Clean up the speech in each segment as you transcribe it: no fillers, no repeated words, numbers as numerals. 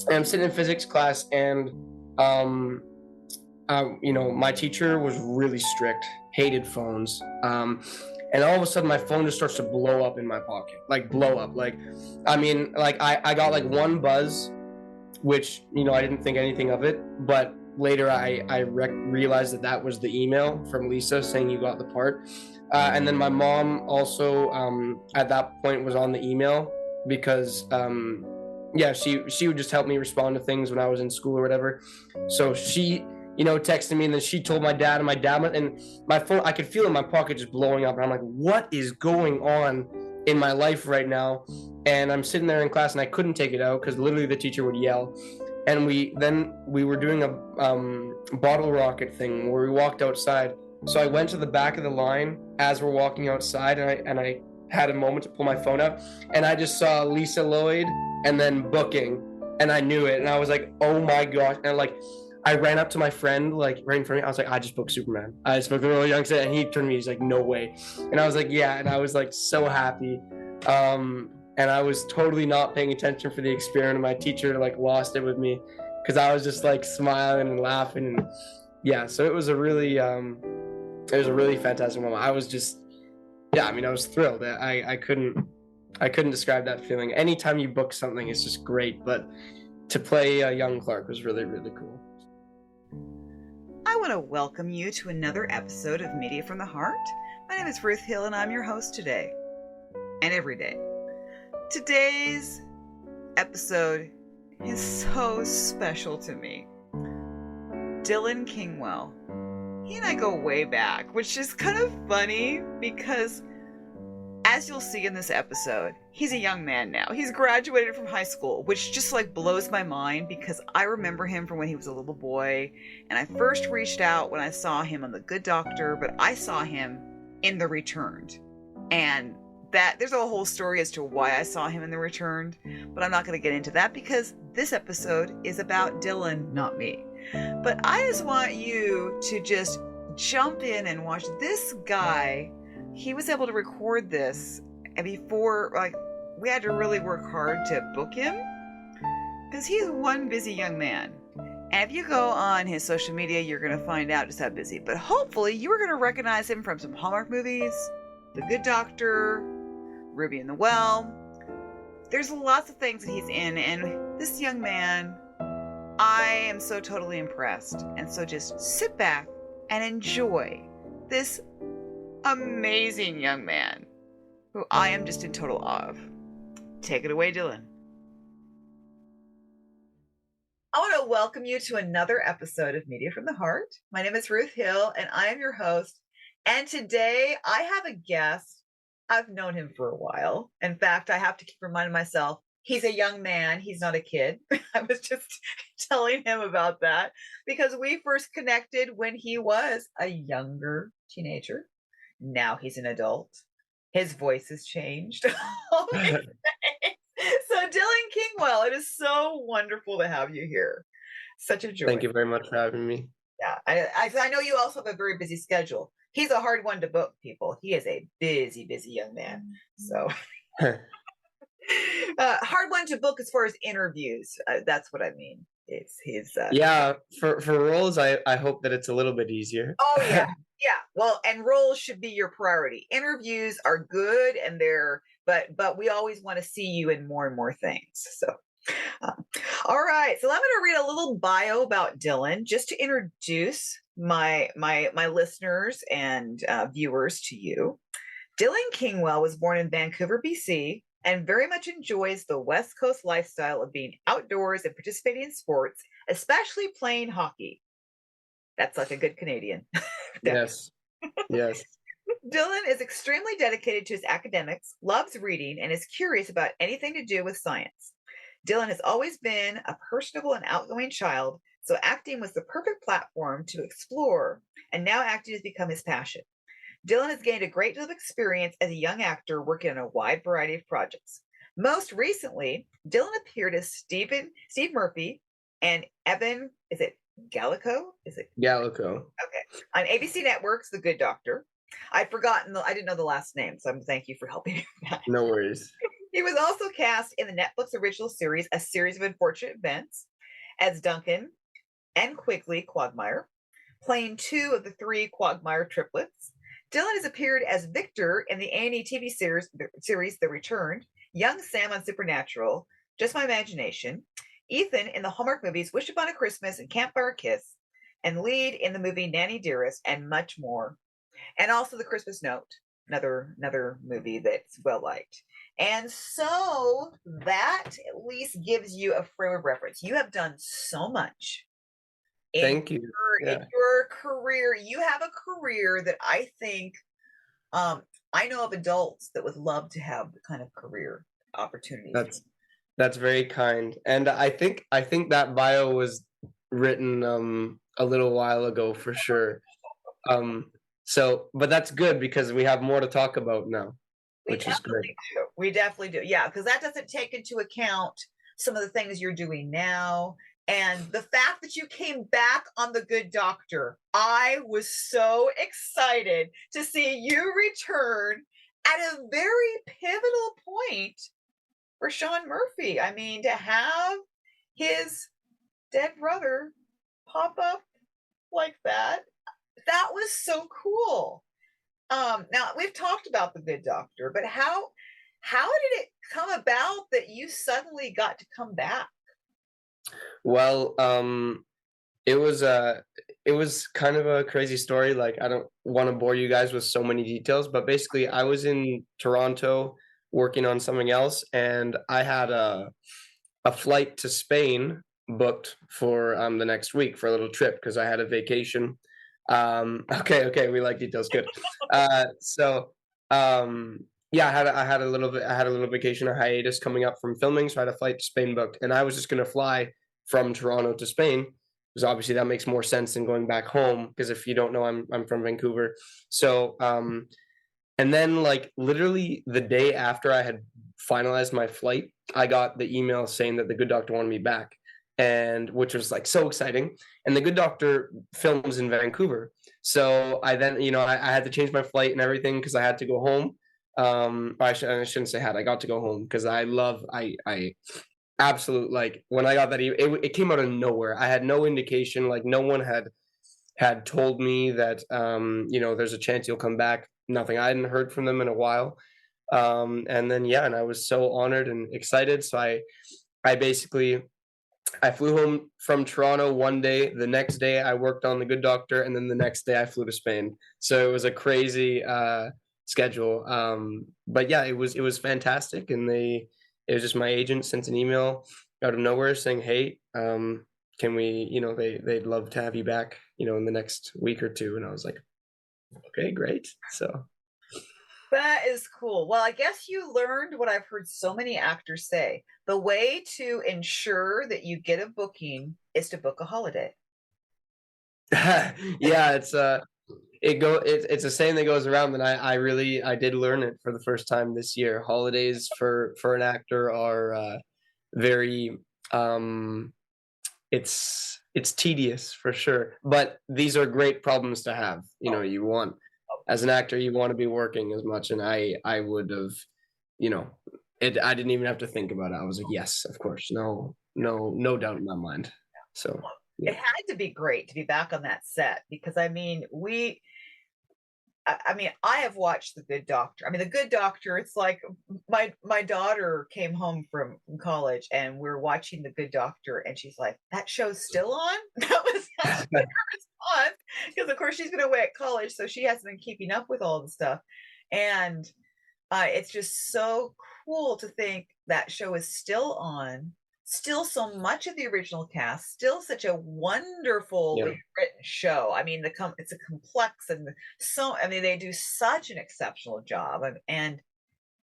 I'm sitting in physics class, and my teacher was really strict, hated phones. And all of a sudden, my phone just starts to blow up in my pocket, like blow up. I got like one buzz, which I didn't think anything of it, but later I realized that was the email from Lisa saying you got the part. And then my mom also at that point was on the email because yeah, she would just help me respond to things when I was in school or whatever. So she texted me, and then she told my dad, and my phone, I could feel in my pocket just blowing up, and I'm like, what is going on in my life right now? And I'm sitting there in class, and I couldn't take it out because literally the teacher would yell. And we were doing a bottle rocket thing where we walked outside. So I went to the back of the line as we're walking outside, and I had a moment to pull my phone out, and I just saw Lisa Lloyd and then booking, and I knew it, and I was like, oh my gosh. And like I ran up to my friend, like right in front of me. I was like, I just booked Superman. I just booked the Royal Young Set, and he turned to me. He's like, no way. And I was like, yeah. And I was like so happy. And I was totally not paying attention for the experiment. My teacher like lost it with me because I was just like smiling and laughing. And yeah, so it was a really fantastic moment. I was just, yeah, I mean, I was thrilled. I couldn't describe that feeling. Anytime you book something, it's just great. But to play young Clark was really, really cool. I want to welcome you to another episode of Media from the Heart. My name is Ruth Hill, and I'm your host today and every day. Today's episode is so special to me. Dylan Kingwell. He and I go way back, which is kind of funny because, as you'll see in this episode, he's a young man now. He's graduated from high school, which just like blows my mind because I remember him from when he was a little boy. And I first reached out when I saw him on The Good Doctor, but I saw him in The Returned. And that there's a whole story as to why I saw him in The Returned, but I'm not going to get into that because this episode is about Dylan, not me. But I just want you to just jump in and watch this guy. He was able to record this, and before, like, we had to really work hard to book him because he's one busy young man. And if you go on his social media, you're going to find out just how busy. But hopefully you are going to recognize him from some Hallmark movies, The Good Doctor, Ruby in the Well. There's lots of things that he's in, and this young man, I am so totally impressed. And so just sit back and enjoy this amazing young man who I am just in total awe of. Take it away, Dylan. I want to welcome you to another episode of Media from the Heart. My name is Ruth Hill, and I am your host. And today I have a guest. I've known him for a while. In fact, I have to keep reminding myself, he's a young man. He's not a kid. I was just telling him about that because we first connected when he was a younger teenager. Now he's an adult. His voice has changed. So Dylan Kingwell, it is so wonderful to have you here. Such a joy. Thank you very much for having me. Yeah, I know you also have a very busy schedule. He's a hard one to book, people. He is a busy young man. So hard one to book as far as interviews. That's what I mean. It's his. Yeah, for roles, I hope that it's a little bit easier. Oh yeah, yeah. Well, and roles should be your priority. Interviews are good, and but we always want to see you in more and more things. So, all right. So I'm going to read a little bio about Dylan just to introduce my listeners and viewers to you. Dylan Kingwell was born in Vancouver, BC, and very much enjoys the West Coast lifestyle of being outdoors and participating in sports, especially playing hockey. That's like a good Canadian. Yes. Yes. Dylan is extremely dedicated to his academics, loves reading, and is curious about anything to do with science. Dylan has always been a personable and outgoing child, so acting was the perfect platform to explore, and now acting has become his passion. Dylan has gained a great deal of experience as a young actor working on a wide variety of projects. Most recently, Dylan appeared as Steve Murphy and Evan, is it Gallico? Gallico. Okay. On ABC Network's The Good Doctor. I'd forgotten, I didn't know the last name, so thank you for helping me with that. No worries. He was also cast in the Netflix original series, A Series of Unfortunate Events, as Duncan and Quigley Quagmire, playing two of the three Quagmire triplets. Dylan has appeared as Victor in the A&E TV series The Returned, Young Sam on Supernatural, Just My Imagination, Ethan in the Hallmark movies Wish Upon a Christmas and Campfire Kiss, and lead in the movie Nanny Dearest, and much more. And also The Christmas Note, another movie that's well liked. And so that at least gives you a frame of reference. You have done so much Thank you. in Yeah. your career. You have a career that I think I know of adults that would love to have the kind of career opportunities. That's very kind. And I think that bio was written a little while ago for sure. So but that's good because we have more to talk about now, which is great. We definitely do. Yeah, because that doesn't take into account some of the things you're doing now. And the fact that you came back on The Good Doctor, I was so excited to see you return at a very pivotal point for Sean Murphy. I mean, to have his dead brother pop up like that was so cool. Now we've talked about The Good Doctor, but how did it come about that you suddenly got to come back? Well, it was kind of a crazy story. Like I don't want to bore you guys with so many details, but basically I was in Toronto working on something else, and I had a flight to Spain booked for the next week for a little trip because I had a vacation. Okay, we like details. Good. So yeah, I had a little vacation, a hiatus coming up from filming, so I had a flight to Spain booked, and I was just gonna fly from Toronto to Spain because obviously that makes more sense than going back home. Because if you don't know, I'm from Vancouver. So and then like literally the day after I had finalized my flight, I got the email saying that The Good Doctor wanted me back, and which was like so exciting. And The Good Doctor films in Vancouver, so I then I had to change my flight and everything because I had to go home. I shouldn't say had. I got to go home because I absolute like when I got that it came out of nowhere. I had no indication, like no one had told me that there's a chance you'll come back. Nothing. I hadn't heard from them in a while. And then yeah, and I was so honored and excited. So I basically I flew home from Toronto one day. The next day I worked on The Good Doctor, and then the next day I flew to Spain. So it was a crazy schedule. But yeah, it was fantastic, and it was just my agent sent an email out of nowhere saying, "Hey, can we? They'd love to have you back. In the next week or two." And I was like, "Okay, great." So That is cool. Well, I guess you learned what I've heard so many actors say. The way to ensure that you get a booking is to book a holiday. yeah, it's it's a saying that goes around, and I did learn it for the first time this year. Holidays for an actor are very it's tedious for sure, but these are great problems to have. You want, as an actor, you want to be working as much, and I would have, I didn't even have to think about it. I was like, yes, of course, no doubt in my mind. So yeah. It had to be great to be back on that set because I mean I have watched The Good Doctor. I mean, The Good Doctor, it's like my daughter came home from college and we're watching The Good Doctor and she's like, that show's still on? That was her response. Because of course she's been away at college, so she hasn't been keeping up with all the stuff. And it's just so cool to think that show is still on. Still so much of the original cast, still such a wonderfully written show. I mean, it's a complex and they do such an exceptional job. And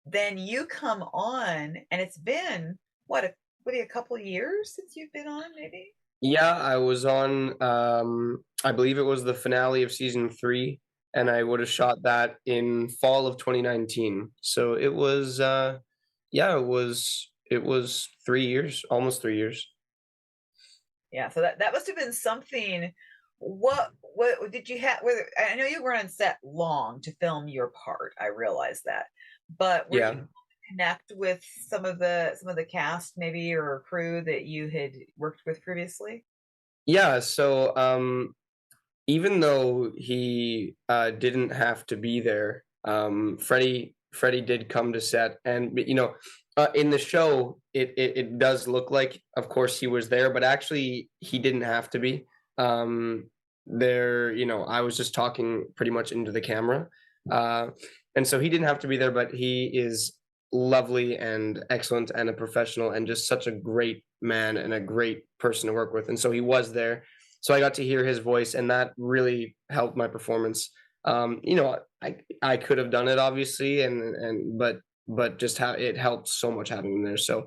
then you come on, and it's been a couple years since you've been on, maybe? Yeah, I was on. I believe it was the finale of season 3, and I would have shot that in fall of 2019. So it was, it was 3 years, almost 3 years. Yeah, so that must have been something. What did you have? I know you were on set long to film your part. I realize that, but were you connect with some of the cast maybe or crew that you had worked with previously? Yeah, so even though he didn't have to be there, Freddie did come to set, and in the show, it does look like, of course, he was there, but actually, he didn't have to be. Um, I was just talking pretty much into the camera, uh, and so he didn't have to be there, but he is lovely and excellent and a professional and just such a great man and a great person to work with, and so he was there, so I got to hear his voice, and that really helped my performance. I could have done it obviously, but just how it helped so much having him there. So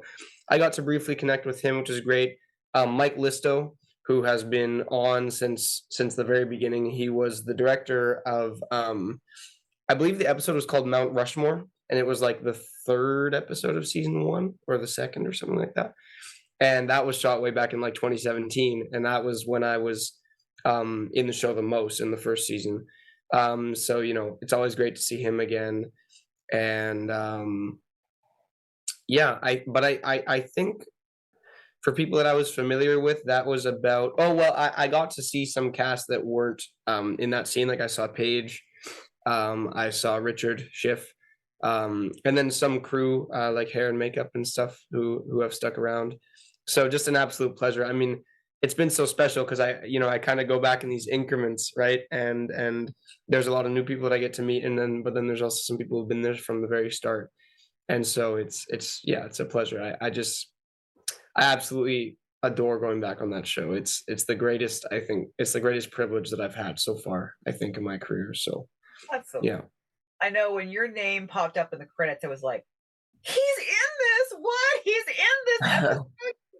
I got to briefly connect with him, which is great. Mike Listo, who has been on since the very beginning, he was the director of I believe the episode was called Mount Rushmore, and it was like the third episode of season one or the second or something like that, and that was shot way back in like 2017, and that was when I was in the show the most in the first season. So it's always great to see him again, and yeah, I think for people that I was familiar with, that was about. Oh well, I got to see some cast that weren't in that scene. Like I saw Paige, I saw Richard Schiff, and then some crew like hair and makeup and stuff who have stuck around. So just an absolute pleasure. I mean, it's been so special because I kind of go back in these increments, right? And there's a lot of new people that I get to meet, and then there's also some people who've been there from the very start, and so it's a pleasure. I absolutely adore going back on that show. It's the greatest. I think it's the greatest privilege that I've had so far, I think, in my career. So That's so yeah. I know when your name popped up in the credits, I was like, he's in this. What? He's in this episode.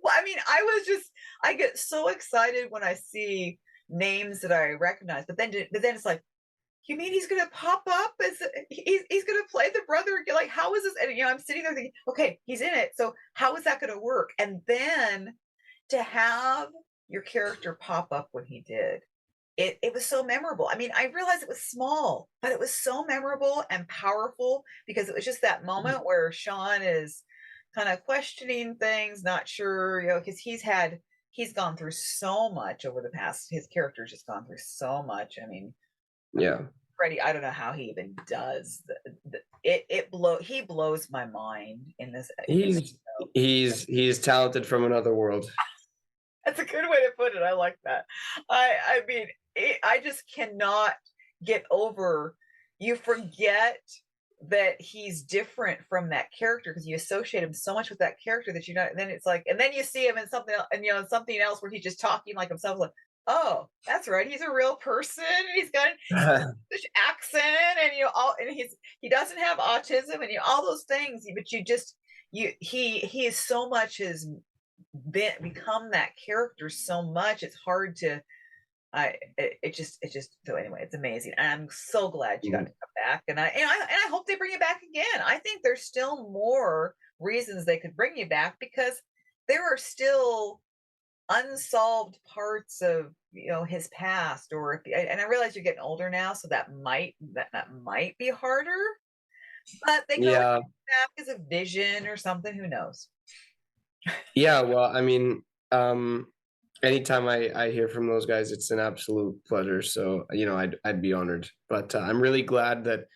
Well, I mean, I get so excited when I see names that I recognize, but then it's like, you mean he's gonna pop up as he's gonna play the brother? Like, how is this? And I'm sitting there thinking, okay, he's in it. So how is that gonna work? And then to have your character pop up when he did, it was so memorable. I mean, I realized it was small, but it was so memorable and powerful because it was just that moment where Sean is kind of questioning things, not sure, because he's gone through so much over the past. His character's just gone through so much. I mean, Yeah. Freddie, I don't know how he even does he blows my mind in this He's show. he's talented from another world. That's a good way to put it. I like that. I mean, I just cannot get over. You forget that he's different from that character because you associate him so much with that character that you know. And then it's like, and then you see him in something else, and something else where he's just talking like himself. Like, oh, that's right, he's a real person. And he's got this accent, and all, and he doesn't have autism, and all those things. But he is so much has become that character so much. It's hard to it just so anyway, it's amazing. And I'm so glad you got to come back. And I hope they bring you back again. I think there's still more reasons they could bring you back because there are still unsolved parts of his past or and I realize you're getting older now, so that might be harder, but they can always Yeah. bring you back as a vision or something, who knows. Yeah, well, I mean, anytime I hear from those guys, it's an absolute pleasure. So, I'd be honored. But I'm really glad that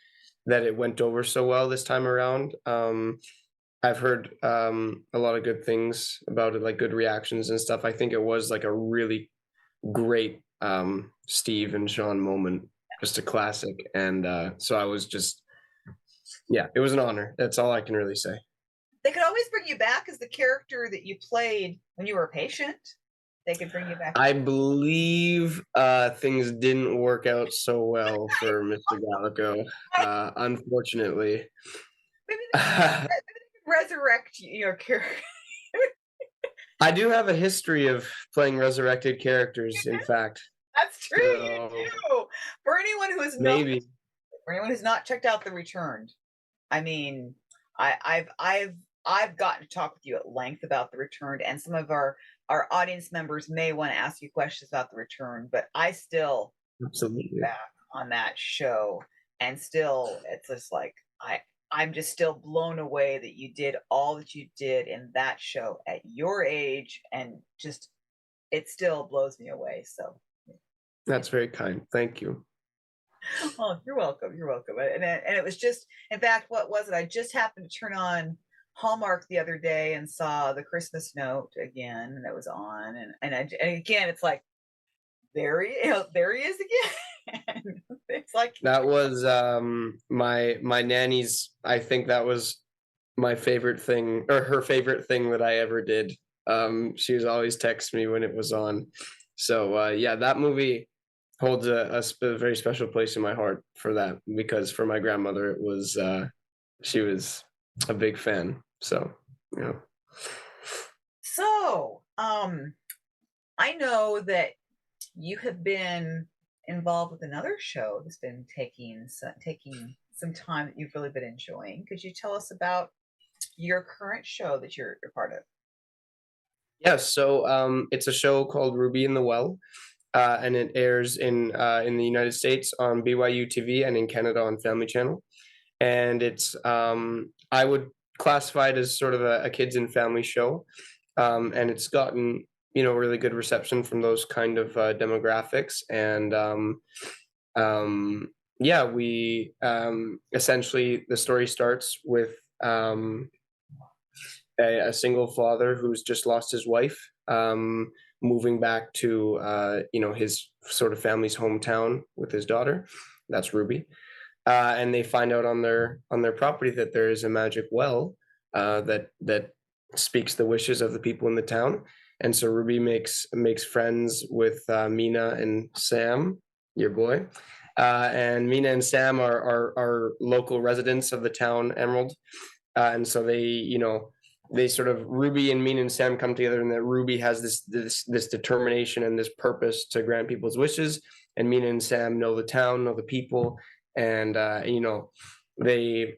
it went over so well this time around. I've heard a lot of good things about it, like good reactions and stuff. I think it was like a really great Steve and Sean moment, just a classic. And so I was just, yeah, it was an honor. That's all I can really say. They could always bring you back as the character that you played when you were a patient. They could bring you back. I believe things didn't work out so well for Mr. Gallico, unfortunately. Maybe they could resurrect your character. I do have a history of playing resurrected characters, in fact. That's true, you So do. For anyone who is not, maybe. for anyone who's not checked out The Returned, I mean, I've gotten to talk with you at length about The Returned, and some of our audience members may want to ask you questions about The Return, but I still Absolutely. back on that show, and still, it's just like I'm just still blown away that you did all that you did in that show at your age, and just it still blows me away. So, That's very kind. Thank you. oh, you're welcome. You're welcome. And it was just, in fact, what was it? I just happened to turn on Hallmark the other day and saw the Christmas Note again, and it was on, and again, it's like there he is again. It's like, That was my nanny's. I think that was my favorite thing, or her favorite thing that I ever did. She was always text me when it was on. So yeah, that movie holds a very special place in my heart for that, because for my grandmother it was she was a big fan. So yeah. so I know that you have been involved with another show that's been taking some time that you've really been enjoying. Could you tell us about your current show that you're part of? Yeah, so it's a show called Ruby in the Well, and it airs in the United States on BYU TV and in Canada on Family Channel. And it's I would classify it as sort of a kids and family show, and it's gotten really good reception from those kind of demographics. And yeah, we essentially the story starts with a single father who's just lost his wife, moving back to his sort of family's hometown with his daughter. That's Ruby. And they find out on their property that there is a magic well that speaks the wishes of the people in the town. And so Ruby makes friends with Mina and Sam, your boy. And Mina and Sam are local residents of the town Emerald. And so they sort of, Ruby and Mina and Sam come together, and that Ruby has this determination and this purpose to grant people's wishes, and Mina and Sam know the town, know the people, and they.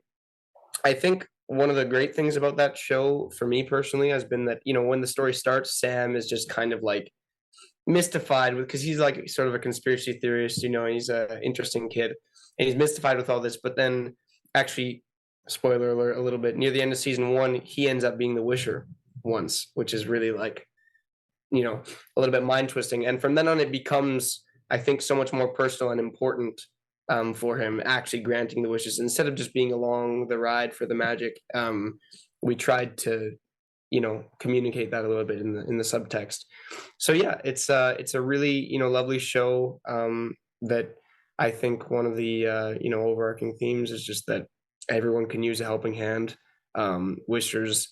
I think one of the great things about that show for me personally has been that when the story starts, Sam is just kind of like mystified with, because he's like sort of a conspiracy theorist, he's a interesting kid, and he's mystified with all this, but then actually, spoiler alert a little bit, near the end of season 1 he ends up being the wisher once, which is really like a little bit mind twisting. And from then on it becomes, I think, so much more personal and important for him actually granting the wishes, instead of just being along the ride for the magic. We tried to communicate that a little bit in the subtext. So yeah, it's a really lovely show, that I think one of the overarching themes is just that everyone can use a helping hand. Wishers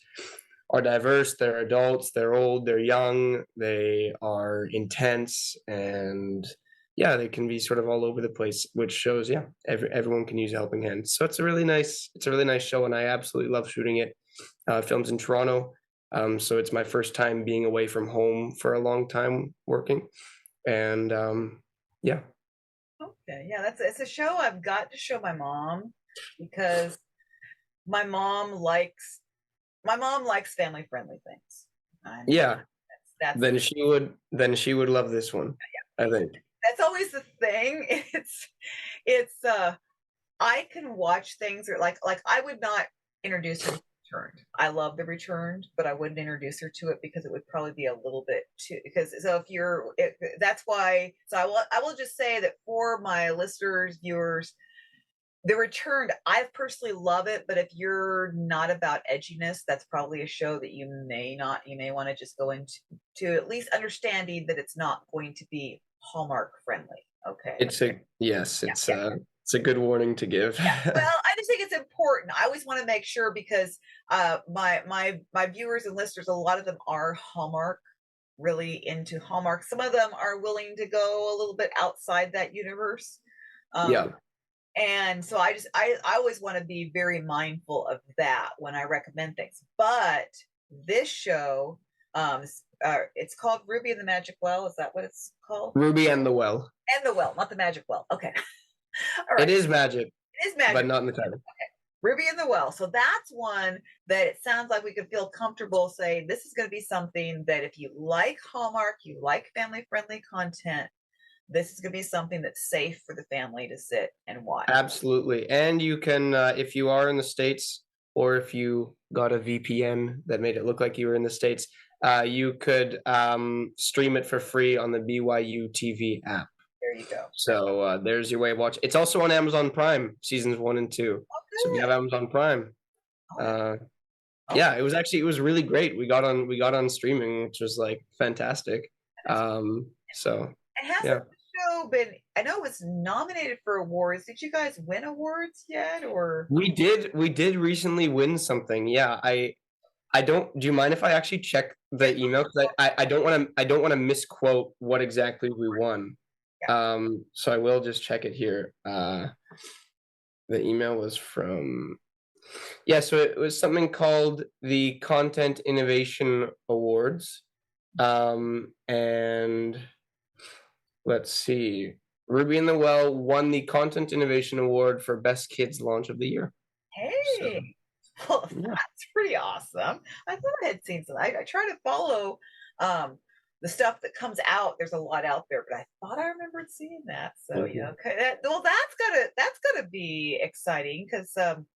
are diverse, they're adults, they're old, they're young, they are intense, and yeah, they can be sort of all over the place, which shows everyone can use a helping hand. So it's a really nice show, and I absolutely love shooting it. Films in Toronto. So it's my first time being away from home for a long time working. And yeah. Okay, yeah, it's a show I've got to show my mom, because my mom likes family friendly things. Yeah. That's Then she would love this one, I think. that's always the thing. It's I can watch things, or like I would not introduce her to Returned. I love The Returned, but I wouldn't introduce her to it because it would probably be a little bit too, because that's why. So I will just say that for my listeners, viewers, The Returned, I personally love it, but if you're not about edginess, that's probably a show that you may want to just go into, to at least understanding that it's not going to be Hallmark friendly. Okay. It's a good warning to give. Yeah. Well, I just think it's important. I always want to make sure, because my viewers and listeners, a lot of them are Hallmark, really into Hallmark. Some of them are willing to go a little bit outside that universe. Yeah. And so I always want to be very mindful of that when I recommend things. But this show, it's called Ruby and the Magic Well. Is that what it's called? Ruby and the Well. And the Well, not the Magic Well. Okay. All right. It is magic. It is magic, but not in the title. Okay. Ruby and the Well. So that's one that it sounds like we could feel comfortable saying this is going to be something that if you like Hallmark, you like family friendly content, this is going to be something that's safe for the family to sit and watch. Absolutely. And you can, if you are in the States, or if you got a VPN that made it look like you were in the States, you could stream it for free on the BYU TV app. There you go. So there's your way of watching. It's also on Amazon Prime, seasons 1 and 2. Oh, So if you have good. Amazon Prime, Oh, yeah, it was really great. We got on streaming, which was like fantastic. So and hasn't yeah. the show been? I know it was nominated for awards. Did you guys win awards yet, or? We did recently win something. Yeah, I don't. Do you mind if I actually check the email? Because I don't want to misquote what exactly we won. So I will just check it here. The email was from, yeah. So it was something called the Content Innovation Awards, and let's see. Ruby in the Well won the Content Innovation Award for Best Kids Launch of the Year. Hey, well, that's pretty awesome. I thought I had seen some. I try to follow the stuff that comes out. There's a lot out there, but I thought I remembered seeing that. So yeah, okay. Well, that's gotta be exciting because I'm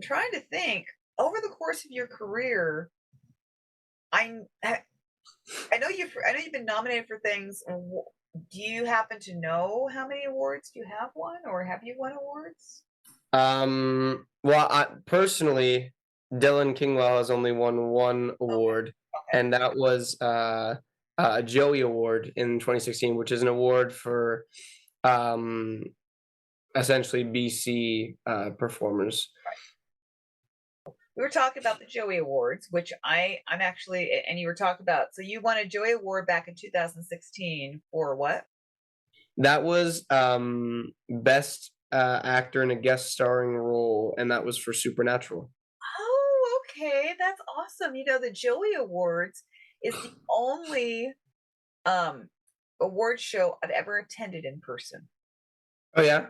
trying to think over the course of your career. I know you've been nominated for things. Do you happen to know how many awards you have won, or have you won awards? Well, personally, Dylan Kingwell has only won one award, and that was a Joey Award in 2016, which is an award for essentially BC performers. We were talking about the Joey Awards, which I'm actually, and you were talking about, so you won a Joey Award back in 2016 for what? That was best actor in a guest starring role, and that was for Supernatural. Oh, okay, that's awesome. You know, the Joey Awards is the only award show I've ever attended in person. Oh yeah.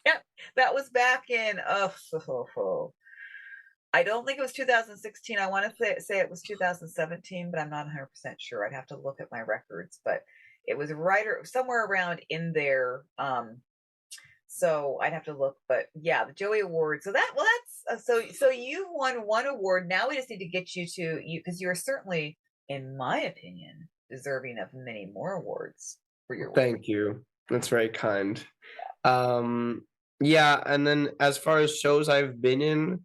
Yep, that was back in I don't think it was 2016. I want to say it was 2017, but I'm not 100% sure. I'd have to look at my records, but it was right or somewhere around in there. So I'd have to look, but yeah, the Joey Award. So that's so you've won one award. Now we just need to get you to you because you're certainly, in my opinion, deserving of many more awards for your work. Thank you. That's very kind. Yeah, and then as far as shows I've been in,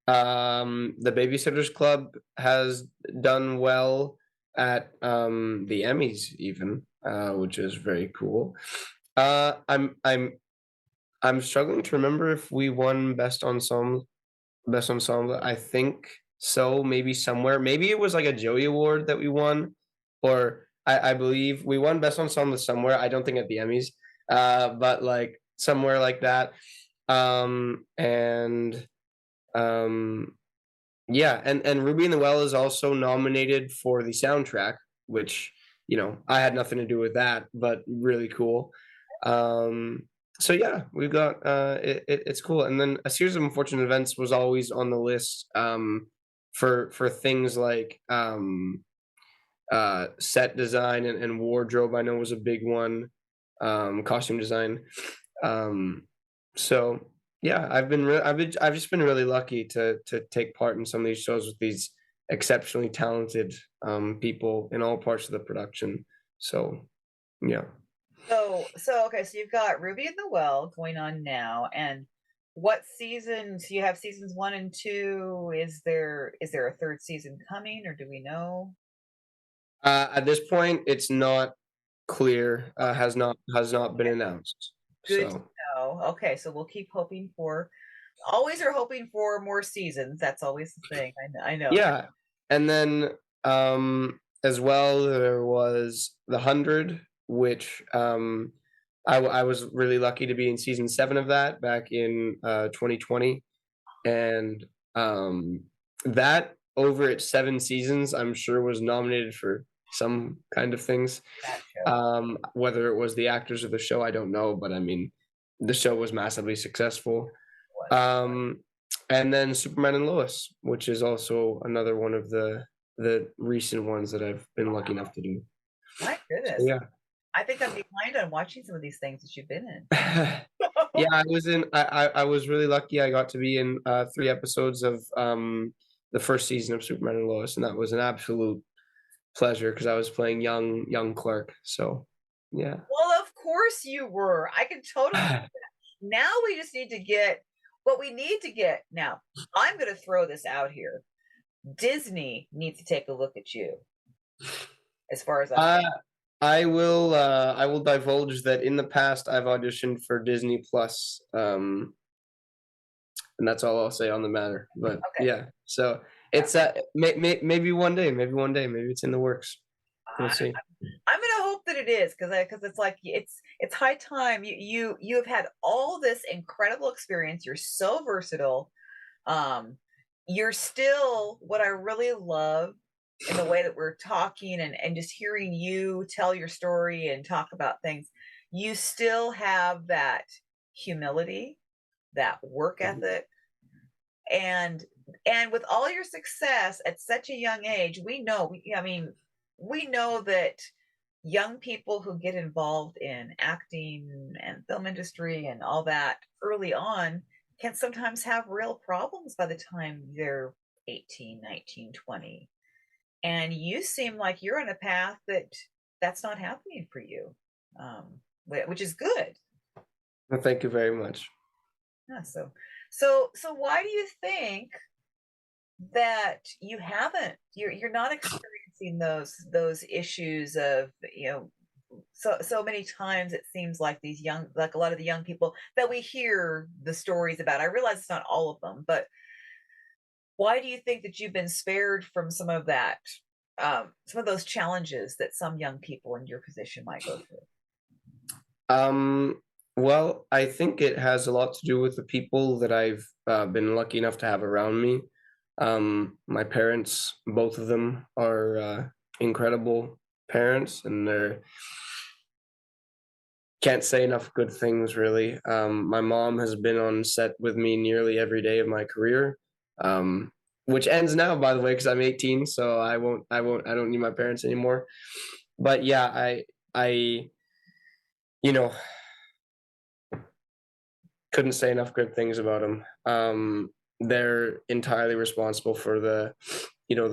the Babysitters Club has done well at the Emmys even, which is very cool. I'm struggling to remember if we won best ensemble. I think so, maybe somewhere. Maybe it was like a Joey Award that we won, or I believe we won best ensemble somewhere. I don't think at the Emmys, but like somewhere like that. Yeah, and Ruby in the Well is also nominated for the soundtrack, which, you know, I had nothing to do with that, but really cool. So yeah, we've got it's cool. And then A Series of Unfortunate Events was always on the list for things like set design and wardrobe. I know was a big one, costume design. So yeah, I've just been really lucky to take part in some of these shows with these exceptionally talented people in all parts of the production. So yeah. So okay, so you've got Ruby in the Well going on now, and what seasons? You have seasons 1 and 2. Is there a third season coming, or do we know? At this point, it's not clear. Has not been announced. Good So to know. Okay, so we'll keep hoping for. Always are hoping for more seasons. That's always the thing. I know. yeah, and then as well there was The 100, which I was really lucky to be in season 7 of that back in 2020, and that over its 7 seasons, I'm sure was nominated for some kind of things. Whether it was the actors of the show, I don't know, but I mean, the show was massively successful. And then Superman and Lois, which is also another one of the recent ones that I've been lucky enough to do. My goodness. So, yeah. I think I'm behind on watching some of these things that you've been in. Yeah, I was really lucky. I got to be in 3 episodes of the first season of Superman and Lois, and that was an absolute pleasure because I was playing young Clark. So yeah. Well, of course you were. I can totally. Now we just need to get what we need to get. Now, I'm going to throw this out here. Disney needs to take a look at you, as far as I'm Uh, concerned. I will divulge that in the past I've auditioned for Disney Plus, and that's all I'll say on the matter. But Okay. yeah, so Yeah. it's maybe one day, maybe it's in the works. We'll I, see. I'm going to hope that it is, because it's like it's high time. You have had all this incredible experience. You're so versatile. Um, you're still what I really love in the way that we're talking, and just hearing you tell your story and talk about things. You still have that humility, that work ethic, and with all your success at such a young age, I mean, we know that young people who get involved in acting and film industry and all that early on can sometimes have real problems by the time they're 18, 19, 20. And you seem like you're on a path that's not happening for you, which is good. Well, thank you very much. Yeah, so why do you think that you're not experiencing those issues of, so many times it seems like these young, like a lot of the young people that we hear the stories about, I realize it's not all of them, but why do you think that you've been spared from some of that, some of those challenges that some young people in your position might go through? Um, well, I think it has a lot to do with the people that I've been lucky enough to have around me. My parents, both of them, are incredible parents, and they're can't say enough good things, really. My mom has been on set with me nearly every day of my career, which ends now, by the way, because I'm 18, so I don't need my parents anymore. But yeah, I, you know, couldn't say enough good things about them. They're entirely responsible for the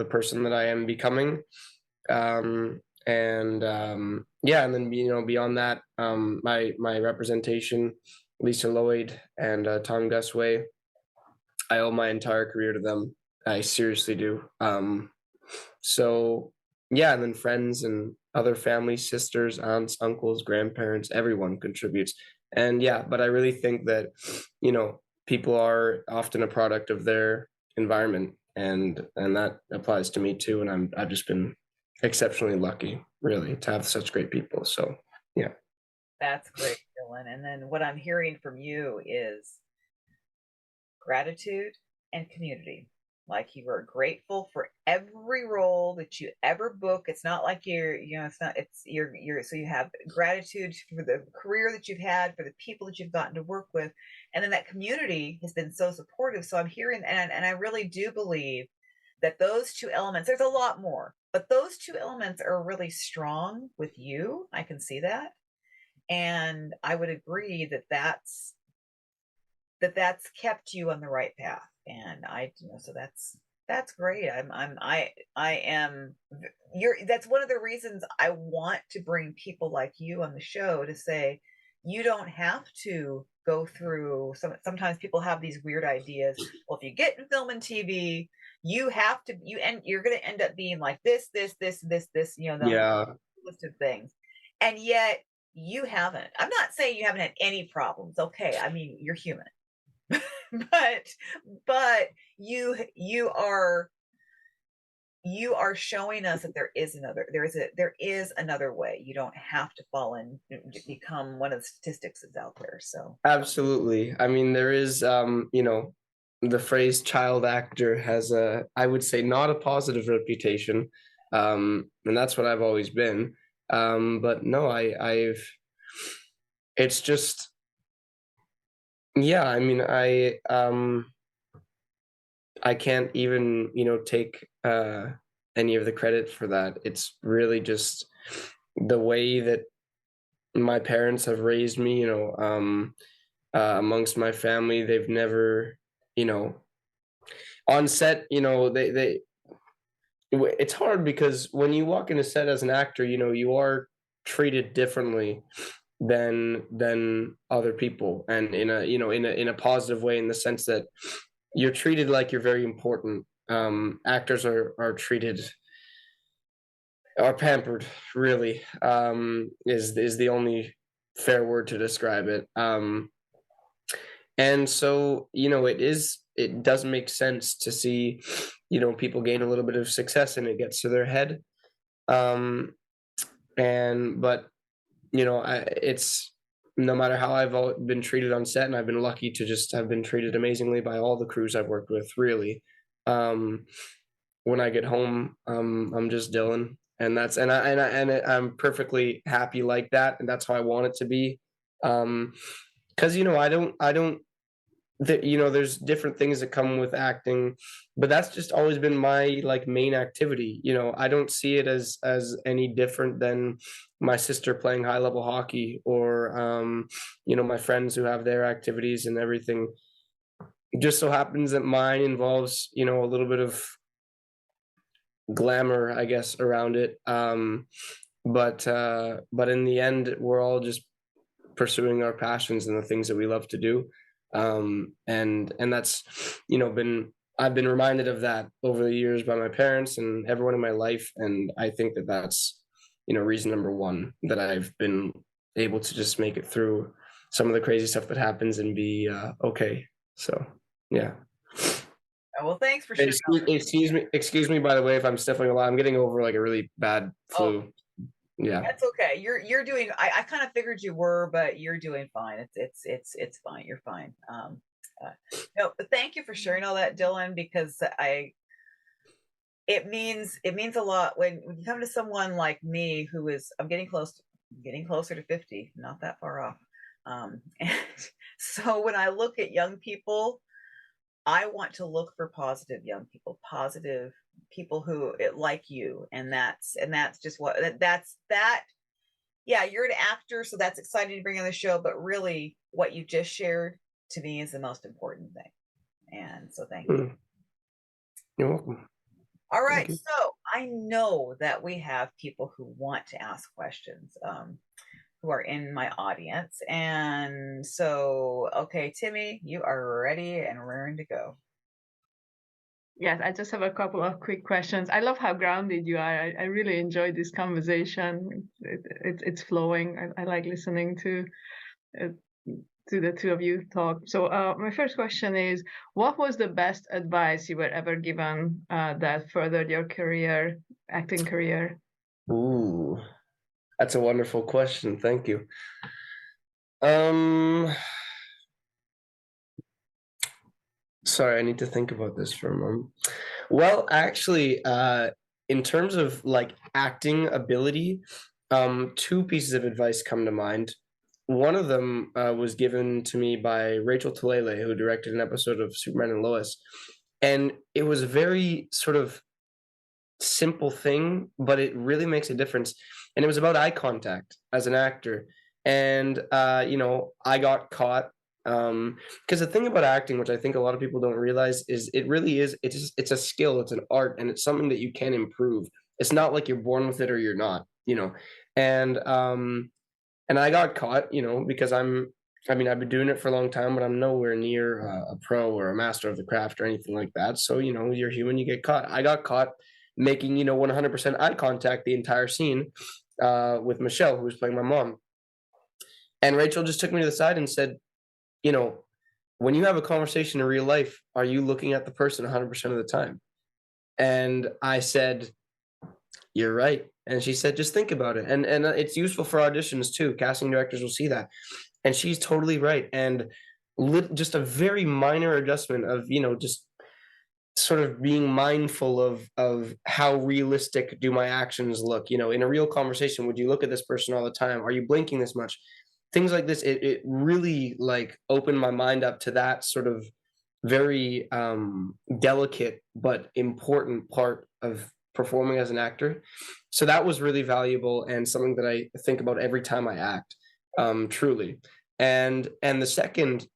person that I am becoming. Yeah, and then beyond that, my representation, Lisa Lloyd and Tom Gusway, I owe my entire career to them. I seriously do. So yeah, and then friends and other family, sisters, aunts, uncles, grandparents, everyone contributes. And yeah, but I really think that, people are often a product of their environment, and that applies to me too. And I've just been exceptionally lucky, really, to have such great people. So yeah. That's great, Dylan. And then what I'm hearing from you is gratitude and community. Like, you are grateful for every role that you ever book. It's not like it's not, so you have gratitude for the career that you've had, for the people that you've gotten to work with. And then that community has been so supportive. So I'm hearing, and I really do believe that those two elements, there's a lot more, but those two elements are really strong with you. I can see that. And I would agree that that's kept you on the right path. And so that's great. I am you're that's one of the reasons I want to bring people like you on the show, to say you don't have to go through sometimes people have these weird ideas. Well, if you get in film and TV, you have to you're going to end up being like this, the Yeah. list of things. And yet you haven't. I'm not saying you haven't had any problems. Okay, I mean, you're human. but but you are showing us that there is another way. You don't have to fall in, become one of the statistics that's out there. So Absolutely. I mean, there is, the phrase child actor has I would say, not a positive reputation. And that's what I've always been. But no, it's just, yeah, I mean, I can't even, take any of the credit for that. It's really just the way that my parents have raised me, amongst my family. They've never, you know, on set, it's hard because when you walk in a set as an actor, you are treated differently than other people, and in a positive way, in the sense that you're treated like you're very important. Actors are pampered, really, is the only fair word to describe it. And so, it does make sense to see, people gain a little bit of success and it gets to their head. Um, but it's, no matter how been treated on set, and I've been lucky to just have been treated amazingly by all the crews I've worked with, really. Um, when I get home, I'm just Dylan, and I'm perfectly happy like that, and that's how I want it to be. Because I don't that there's different things that come with acting, but that's just always been my like main activity. I don't see it as any different than my sister playing high level hockey, or my friends who have their activities and everything. It just so happens that mine involves a little bit of glamour, I guess, around it. But in the end, we're all just pursuing our passions and the things that we love to do. And that's been I've been reminded of that over the years by my parents and everyone in my life, and I think that that's reason number one that I've been able to just make it through some of the crazy stuff that happens and be okay. So yeah. Oh, well, thanks for sharing. Excuse me, by the way, if I'm sniffling a lot. I'm getting over like a really bad flu. Yeah, that's okay. You're doing. I kind of figured you were, but you're doing fine. It's fine. You're fine. No, but thank you for sharing all that, Dylan, because it means a lot when you come to someone like me who is I'm getting closer to 50, not that far off. And so when I look at young people, I want to look for positive young people, positive people who like you, and that's just what that's that. Yeah, you're an actor, so that's exciting to bring on the show. But really, what you just shared to me is the most important thing, and so thank you. You're welcome. All right, so I know that we have people who want to ask questions. Who are in my audience. And so, okay, Timmy, you are ready and raring to go. Yes, I just have a couple of quick questions. I love how grounded you are. I really enjoyed this conversation. It's flowing. I like listening to the two of you talk. So my first question is, what was the best advice you were ever given that furthered your acting career? Ooh. That's a wonderful question. Thank you. Sorry, I need to think about this for a moment. Well, actually, in terms of like acting ability, two pieces of advice come to mind. One of them was given to me by Rachel Talalay, who directed an episode of Superman and Lois, and it was a very sort of simple thing, but it really makes a difference. And it was about eye contact as an actor. And I got caught, because the thing about acting, which I think a lot of people don't realize, is it's a skill, it's an art, and it's something that you can improve. It's not like you're born with it or you're not, and I got caught, because I've been doing it for a long time, but I'm nowhere near a pro or a master of the craft or anything like that. So, you're human, you get caught. I got caught making 100% eye contact the entire scene with Michelle, who was playing my mom. And Rachel just took me to the side and said, when you have a conversation in real life, are you looking at the person 100% of the time? And I said, you're right. And she said, just think about it. And it's useful for auditions too. Casting directors will see that. And she's totally right. And just a very minor adjustment of, just sort of being mindful of how realistic do my actions look. In a real conversation, would you look at this person all the time? Are you blinking this much? Things like this, it really like opened my mind up to that sort of very delicate but important part of performing as an actor. So that was really valuable and something that I think about every time I act. truly. And the second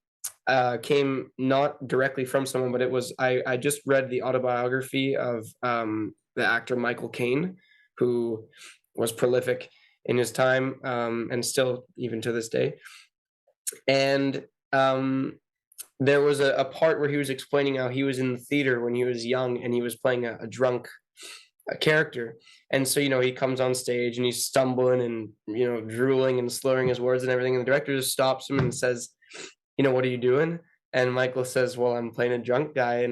came not directly from someone, but it was I just read the autobiography of the actor Michael Caine, who was prolific in his time, and still even to this day. And there was a part where he was explaining how he was in the theater when he was young, and he was playing a drunk character. And so, he comes on stage and he's stumbling and, drooling and slurring his words and everything. And the director just stops him and says, what are you doing? And Michael says, well, I'm playing a drunk guy.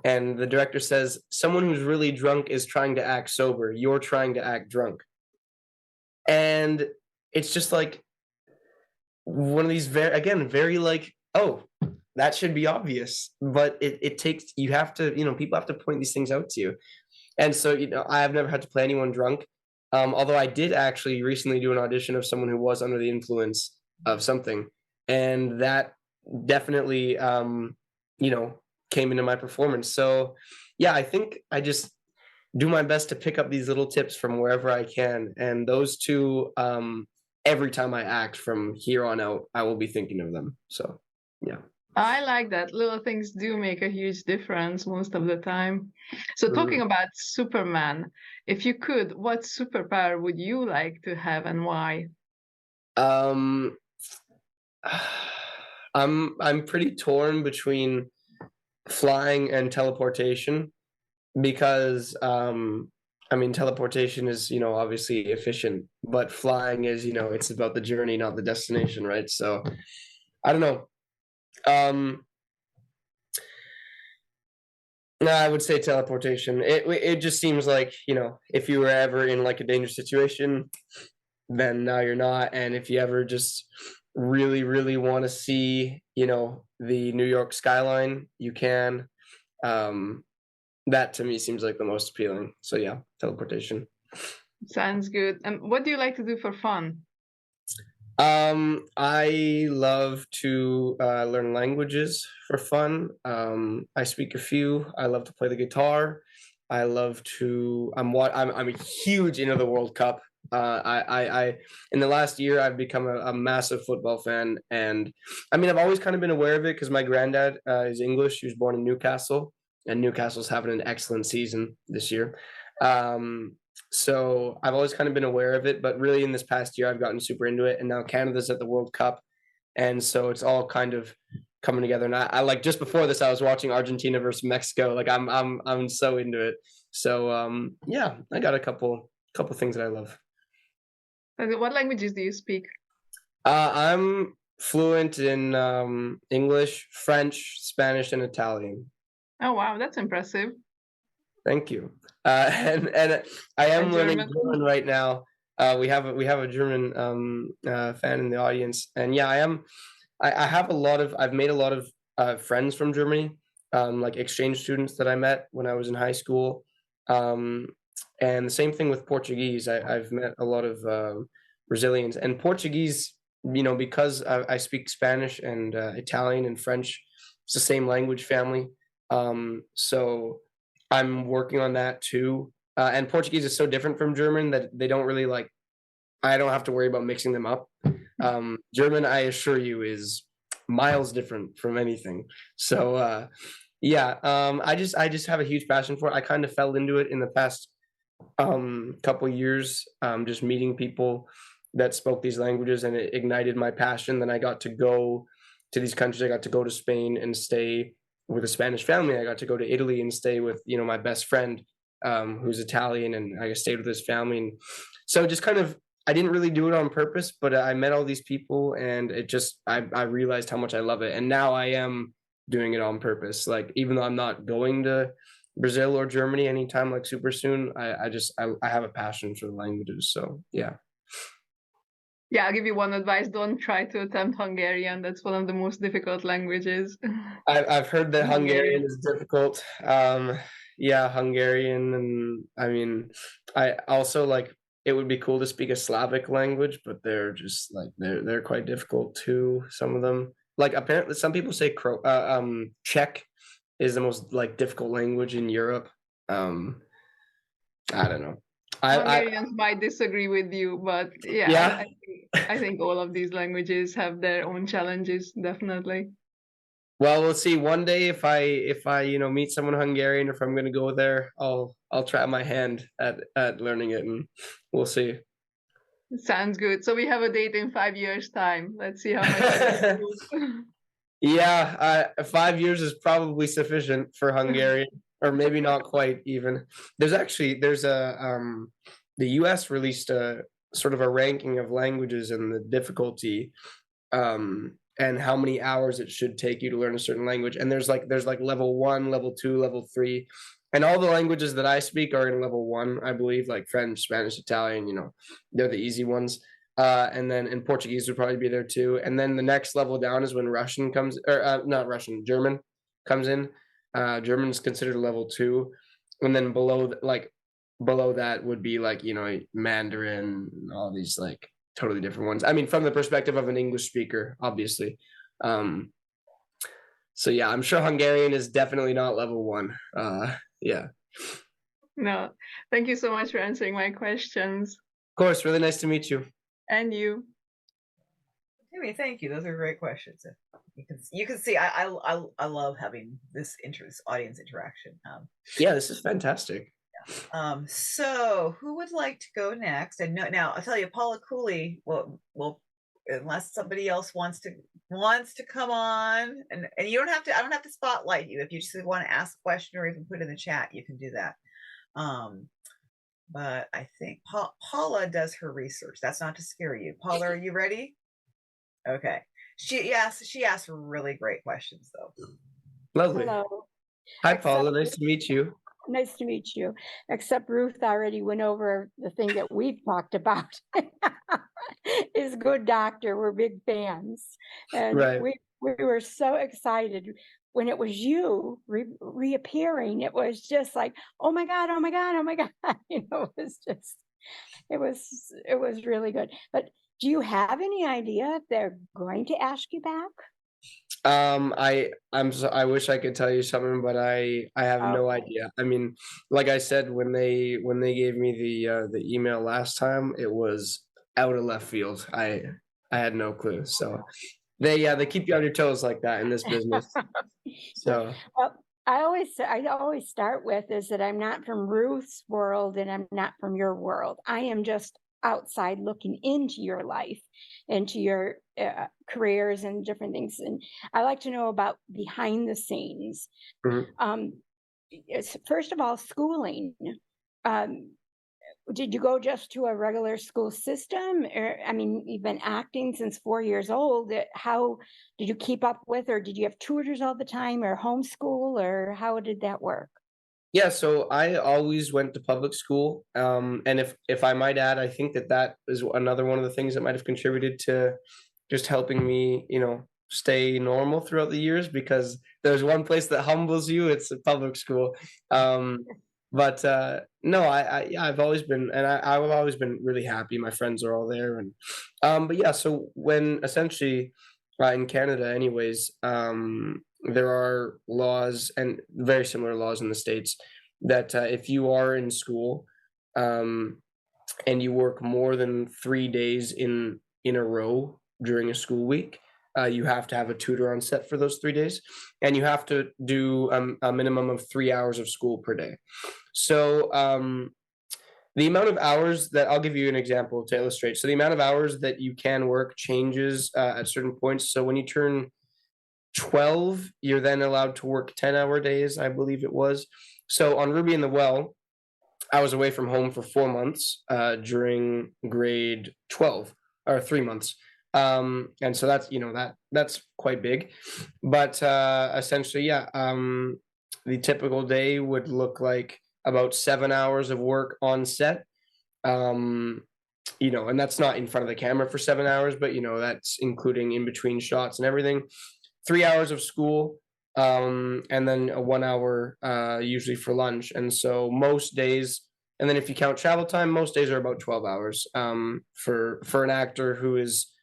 And the director says, someone who's really drunk is trying to act sober. You're trying to act drunk. And it's just like one of these very like, oh, that should be obvious. But it takes, you have to, people have to point these things out to you. And so, I have never had to play anyone drunk. Although I did actually recently do an audition of someone who was under the influence of something. And that definitely, came into my performance. So, yeah, I think I just do my best to pick up these little tips from wherever I can. And those two, every time I act from here on out, I will be thinking of them. So, yeah. I like that. Little things do make a huge difference most of the time. So talking about Superman, if you could, what superpower would you like to have and why? I'm pretty torn between flying and teleportation because teleportation is, obviously efficient, but flying is, it's about the journey, not the destination, right? So I don't know. No, I would say teleportation. It just seems like, if you were ever in like a dangerous situation, then now you're not. And if you ever just really, really want to see, the New York skyline, you can. That to me seems like the most appealing. So yeah, teleportation. Sounds good. And what do you like to do for fun? I love to learn languages for fun. I speak a few. I love to play the guitar. I love to. I'm a huge into the World Cup. I in the last year I've become a massive football fan, and I've always kind of been aware of it because my granddad is English. He was born in Newcastle, and Newcastle's having an excellent season this year. So I've always kind of been aware of it, but really in this past year I've gotten super into it, and now Canada's at the World Cup, and so it's all kind of coming together. And I like just before this I was watching Argentina versus Mexico. Like I'm so into it. So yeah, I got a couple things that I love. What languages do you speak? I'm fluent in English, French, Spanish, and Italian. Oh wow, that's impressive. Thank you. And I am learning German right now. We have a German fan in the audience, and yeah, I've made a lot of friends from Germany, like exchange students that I met when I was in high school. And the same thing with Portuguese. I've met a lot of Brazilians, and Portuguese, because I speak Spanish and Italian and French. It's the same language family. So I'm working on that too. And Portuguese is so different from German that they don't really like, I don't have to worry about mixing them up. German, I assure you, is miles different from anything. So yeah, I just have a huge passion for it. I kind of fell into it in the past couple years, just meeting people that spoke these languages, and it ignited my passion. Then I got to go to these countries. I got to go to Spain and stay with a Spanish family. I got to go to Italy and stay with, my best friend, who's Italian, and I stayed with his family. And so just kind of, I didn't really do it on purpose, but I met all these people, and it just, I realized how much I love it. And now I am doing it on purpose. Like, even though I'm not going to Brazil or Germany anytime like super soon, I have a passion for the languages. So yeah. Yeah, I'll give you one advice. Don't try to attempt Hungarian. That's one of the most difficult languages. I've heard that Hungarian is difficult. Yeah, Hungarian, and I also like, it would be cool to speak a Slavic language, but they're just like they're quite difficult too. Some of them, like apparently, some people say Czech is the most like difficult language in Europe. I don't know. Hungarians might disagree with you, but yeah, yeah. I think all of these languages have their own challenges, definitely. Well, we'll see. One day, if I meet someone Hungarian, if I'm gonna go there, I'll try my hand at learning it, and we'll see. Sounds good. So we have a date in 5 years' time. Let's see how much you can improve. Yeah, 5 years is probably sufficient for Hungarian, or maybe not quite even. There's the U.S. released a sort of a ranking of languages and the difficulty, and how many hours it should take you to learn a certain language. And there's like level 1, level 2, level 3, and all the languages that I speak are in level 1, I believe, like French, Spanish, Italian. They're the easy ones. And then in Portuguese would probably be there too. And then the next level down is when Russian comes, or not Russian, German comes in. German is considered level 2, and then below that would be like Mandarin, all these like totally different ones. I mean, from the perspective of an English speaker, obviously. Um, so yeah, I'm sure Hungarian is definitely not level 1. Yeah. No, thank you so much for answering my questions. Of course, really nice to meet you. And you. Timmy, thank you. Those are great questions. You can see I love having this audience interaction. Yeah, this is fantastic. So who would like to go next? And now I'll tell you, Paula Cooley. Well, unless somebody else wants to come on, and you don't have to. I don't have to spotlight you. If you just want to ask a question or even put it in the chat, you can do that. But I think Paula does her research. That's not to scare you. Paula, are you ready? Okay. She asks really great questions though. Lovely. Hello. Hi, Paula. Nice to meet you. Nice to meet you. Except Ruth already went over the thing that we've talked about. Is Good Doctor. We're big fans. And Right. we were so excited when it was you reappearing. It was just like, oh my God, oh my God, oh my God. It was really good. But do you have any idea if they're going to ask you back? I wish I could tell you something, but I have no idea. I mean, like I said, when they gave me the email last time, it was out of left field. I had no clue. So they keep you on your toes like that in this business. So well, I always start with is that I'm not from Ruth's world and I'm not from your world. I am just outside looking into your life, into your careers and different things. And I like to know about behind the scenes. Mhm. First of all, schooling. Did you go just to a regular school system? I mean, you've been acting since 4 years old. How did you keep up with, or did you have tutors all the time, or homeschool, or how did that work? Yeah, so I always went to public school, and if I might add, I think that is another one of the things that might have contributed to just helping me, stay normal throughout the years, because there's one place that humbles you, it's a public school. But no, I've always been, and I've always been really happy. My friends are all there, and but yeah, so when essentially in Canada, anyways, there are laws and very similar laws in the States that if you are in school and you work more than 3 days in a row during a school week, you have to have a tutor on set for those 3 days, and you have to do a minimum of 3 hours of school per day. So the amount of hours that I'll give you an example to illustrate. So the amount of hours that you can work changes at certain points. So when you turn 12, you're then allowed to work 10-hour days, I believe it was. So on Ruby in the Well, I was away from home for 4 months during grade 12, or 3 months. And so that's quite big. But essentially, yeah, the typical day would look like about 7 hours of work on set. And that's not in front of the camera for 7 hours, but that's including in between shots and everything. 3 hours of school, and then a 1 hour usually for lunch. And so most days, and then if you count travel time, most days are about 12 hours for an actor who is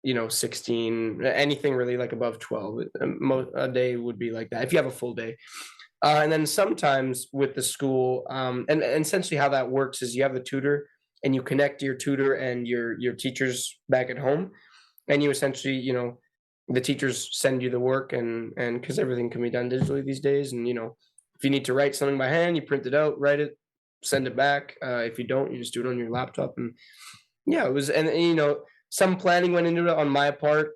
16, anything really like above 12. A day would be like that if you have a full day. And then sometimes with the school, and essentially how that works is you have the tutor and you connect your tutor and your teachers back at home, and you essentially, the teachers send you the work, and because everything can be done digitally these days, and if you need to write something by hand, you print it out, write it, send it back. If you don't, you just do it on your laptop, and yeah, it was, and some planning went into it on my part.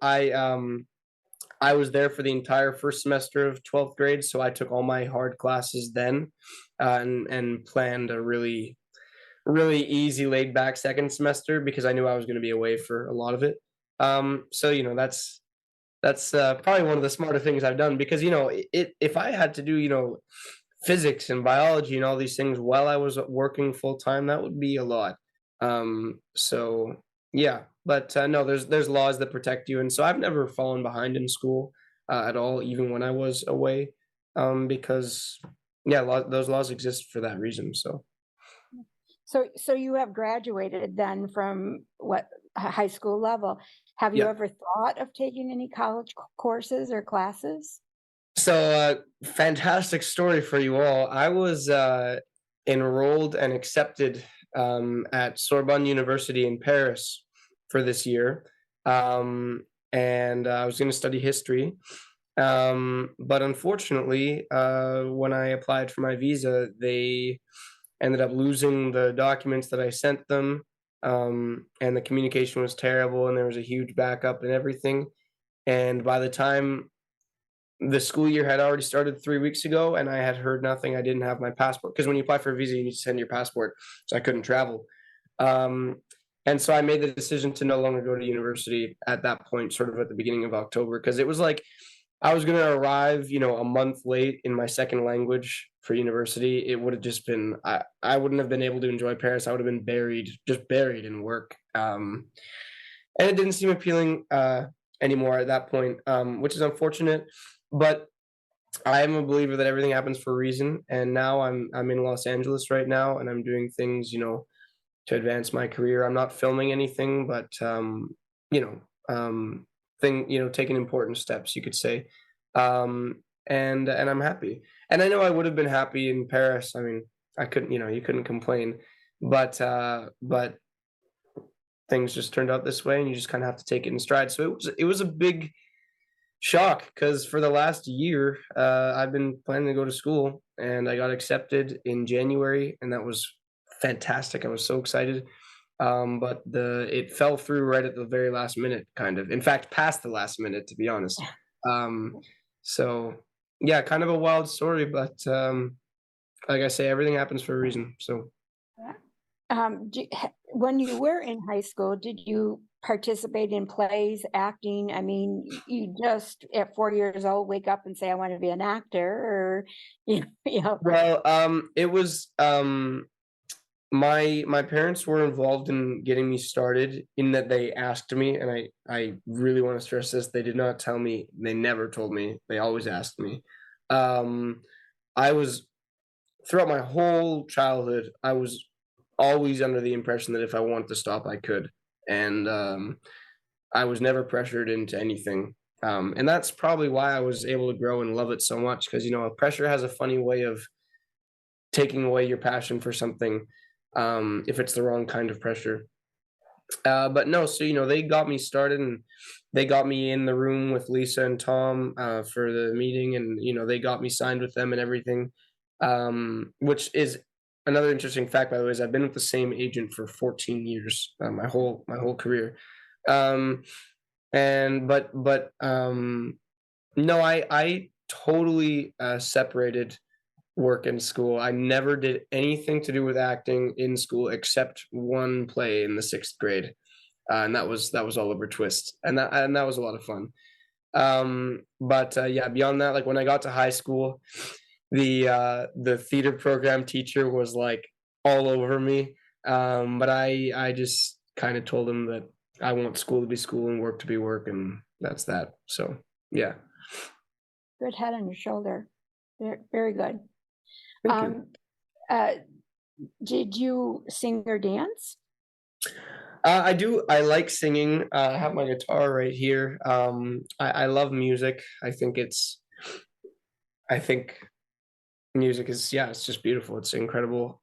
I was there for the entire first semester of 12th grade, so I took all my hard classes then, and planned a really really easy, laid back second semester because I knew I was going to be away for a lot of it. So that's probably one of the smarter things I've done because if I had to do physics and biology and all these things while I was working full time, that would be a lot. So yeah, but no, there's laws that protect you, and so I've never fallen behind in school at all, even when I was away, because yeah, those laws exist for that reason. So So you have graduated then from what high school level. Have you yeah. ever thought of taking any college courses or classes? So, fantastic story for you all. I was enrolled and accepted at Sorbonne University in Paris for this year, and I was going to study history. But unfortunately, when I applied for my visa, they ended up losing the documents that I sent them, and the communication was terrible, and there was a huge backup and everything. And by the time the school year had already started 3 weeks ago, and I had heard nothing. I didn't have my passport because when you apply for a visa, you need to send your passport. So I couldn't travel. And so I made the decision to no longer go to university at that point, sort of at the beginning of October, because it was like I was going to arrive, a month late in my second language for university. It would have just been, I wouldn't have been able to enjoy Paris. I would have been just buried in work. And it didn't seem appealing anymore at that point, which is unfortunate. But I am a believer that everything happens for a reason. And now I'm in Los Angeles right now, and I'm doing things, to advance my career. I'm not filming anything, but you know, taking important steps, you could say. And I'm happy. And I know I would have been happy in Paris. I mean, I couldn't, you couldn't complain, but things just turned out this way, and you just kind of have to take it in stride. So it was a big shock because for the last year, I've been planning to go to school, and I got accepted in January, and that was fantastic. I was so excited. But it fell through right at the very last minute, kind of. In fact, past the last minute, to be honest. So yeah, kind of a wild story, but like I say, everything happens for a reason. So when you were in high school, did you participate in plays, acting? I mean, you just at 4 years old wake up and say, "I want to be an actor," or well, it was my parents were involved in getting me started in that they asked me, and I really want to stress this, they did not tell me, they never told me, they always asked me. I was throughout my whole childhood, I was always under the impression that if I wanted to stop, I could, and I was never pressured into anything. And that's probably why I was able to grow and love it so much, because pressure has a funny way of taking away your passion for something, if it's the wrong kind of pressure. But no, so they got me started, and they got me in the room with Lisa and Tom for the meeting, and they got me signed with them and everything. Which is another interesting fact, by the way, is I've been with the same agent for 14 years, my whole career. No, I totally separated work and school. I never did anything to do with acting in school except one play in the 6th grade, and that was Oliver Twist, and that was a lot of fun. But yeah, beyond that, like when I got to high school, the theater program teacher was like all over me, but I just kind of told him that I want school to be school and work to be work, and that's that. So yeah, good head on your shoulder. Very good. thank you. Did you sing or dance? I do. I like singing. I have my guitar right here. I love music. I think Music is, yeah, it's just beautiful. It's incredible.